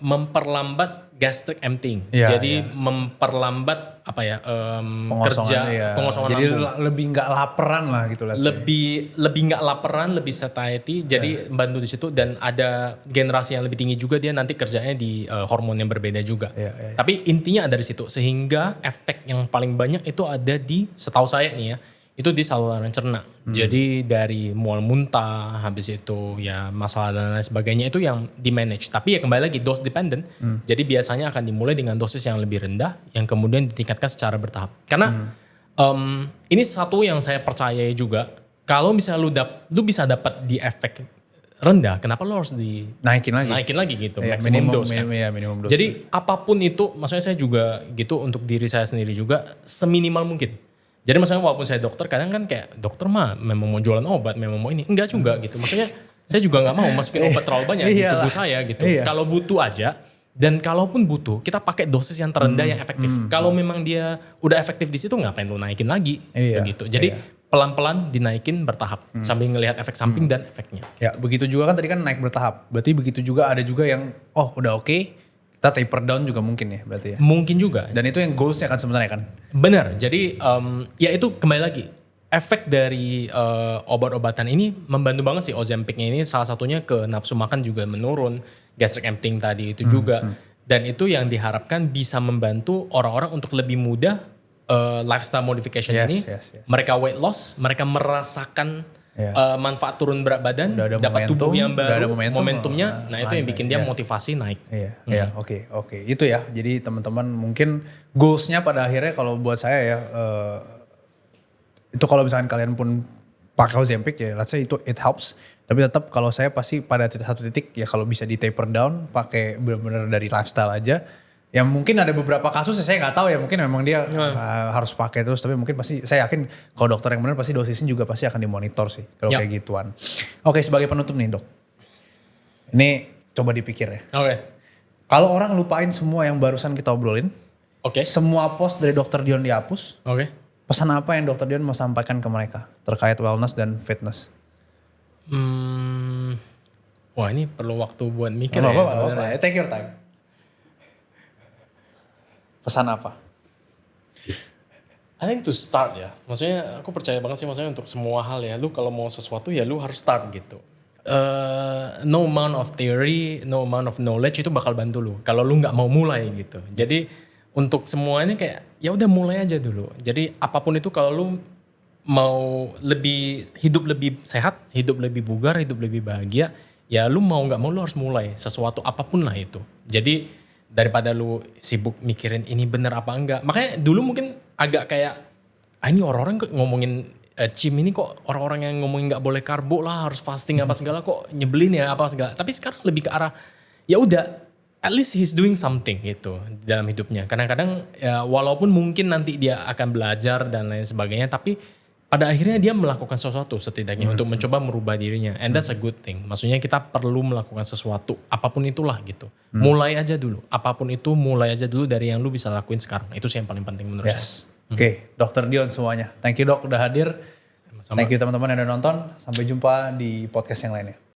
memperlambat gastric emptying. Jadi memperlambat pengosongan jadi lambung. Lebih nggak laparan lah gitu lah. Lebih nggak laparan, lebih satiety. Jadi bantu di situ dan ada generasi yang lebih tinggi juga dia nanti kerjanya di hormon yang berbeda juga. Tapi intinya ada di situ sehingga efek yang paling banyak itu ada di setahu saya nih ya. itu di saluran cerna. Jadi dari mual muntah, habis itu ya masalah dan lain sebagainya itu yang di manage. Tapi ya kembali lagi dose dependent. Jadi biasanya akan dimulai dengan dosis yang lebih rendah, yang kemudian ditingkatkan secara bertahap. Karena ini satu yang saya percayai juga. Kalau misalnya lu bisa dapat di efek rendah, kenapa lu harus naikin lagi gitu, maximum dose kan. Minimum dose. Jadi apapun itu, maksudnya saya juga gitu untuk diri saya sendiri juga seminimal mungkin. Jadi maksudnya walaupun saya dokter, kadang kan kayak dokter mah memang mau jualan obat, memang mau ini. Enggak juga gitu. Maksudnya saya juga gak mau masukin obat terlalu banyak di tubuh saya gitu. Kalau butuh aja, dan kalaupun butuh, kita pakai dosis yang terendah yang efektif. Kalau memang dia udah efektif di situ, ngapain lu naikin lagi begitu. Jadi pelan-pelan dinaikin bertahap sambil ngelihat efek samping dan efeknya. Ya, begitu juga kan tadi kan naik bertahap. Berarti begitu juga ada juga yang udah oke, kita taper down juga mungkin ya berarti ya. Mungkin juga. Dan itu yang goalsnya kan sebenarnya kan. Benar. Jadi ya itu kembali lagi. Efek dari obat-obatan ini membantu banget sih Ozempicnya ini. Salah satunya ke nafsu makan juga menurun. Gastric emptying tadi itu juga. Dan itu yang diharapkan bisa membantu orang-orang untuk lebih mudah lifestyle modification ini. Mereka weight loss, mereka merasakan manfaat turun berat badan, dapat tubuh yang baru, momentumnya. Nah itu yang bikin dia motivasi naik. Iya, oke. Itu ya. Jadi teman-teman mungkin goalsnya pada akhirnya kalau buat saya ya, itu kalau misalkan kalian pun pakai Ozempic ya, let's say itu it helps. Tapi tetap kalau saya pasti pada satu titik ya kalau bisa di taper down, pakai benar-benar dari lifestyle aja. Ya mungkin ada beberapa kasus saya nggak tahu ya, mungkin memang dia harus pakai terus, tapi mungkin pasti saya yakin kalau dokter yang benar pasti dosisnya juga pasti akan dimonitor sih kalau kayak gituan. Oke, sebagai penutup nih dok, ini coba dipikir ya. Kalau orang lupain semua yang barusan kita obrolin, semua post dari dokter Dion dihapus, pesan apa yang dokter Dion mau sampaikan ke mereka terkait wellness dan fitness? Wah ini perlu waktu buat mikir ya sebenarnya. Take your time. Pesan apa? I think to start ya. Maksudnya aku percaya banget sih maksudnya untuk semua hal ya. Lu kalau mau sesuatu ya lu harus start gitu. No amount of theory, no amount of knowledge itu bakal bantu lu. Kalau lu gak mau mulai gitu. Jadi untuk semuanya kayak ya udah mulai aja dulu. Jadi apapun itu kalau lu mau hidup lebih sehat, hidup lebih bugar, hidup lebih bahagia. Ya lu mau gak mau lu harus mulai sesuatu apapun lah itu. Jadi daripada lu sibuk mikirin ini bener apa enggak. Makanya dulu mungkin agak kayak, ini orang-orang ngomongin gym ini kok orang-orang yang ngomongin gak boleh karbo lah, harus fasting apa segala kok nyebelin ya apa segala. Tapi sekarang lebih ke arah, ya udah at least he's doing something gitu dalam hidupnya. Kadang-kadang ya walaupun mungkin nanti dia akan belajar dan lain sebagainya, tapi pada akhirnya dia melakukan sesuatu setidaknya untuk mencoba merubah dirinya. And that's a good thing. Maksudnya kita perlu melakukan sesuatu. Apapun itulah gitu. Mulai aja dulu. Apapun itu mulai aja dulu dari yang lu bisa lakuin sekarang. Itu sih yang paling penting menurut saya. Oke, Dr. Dion semuanya. Thank you dok udah hadir. Sama-sama. Thank you teman-teman yang udah nonton. Sampai jumpa di podcast yang lainnya.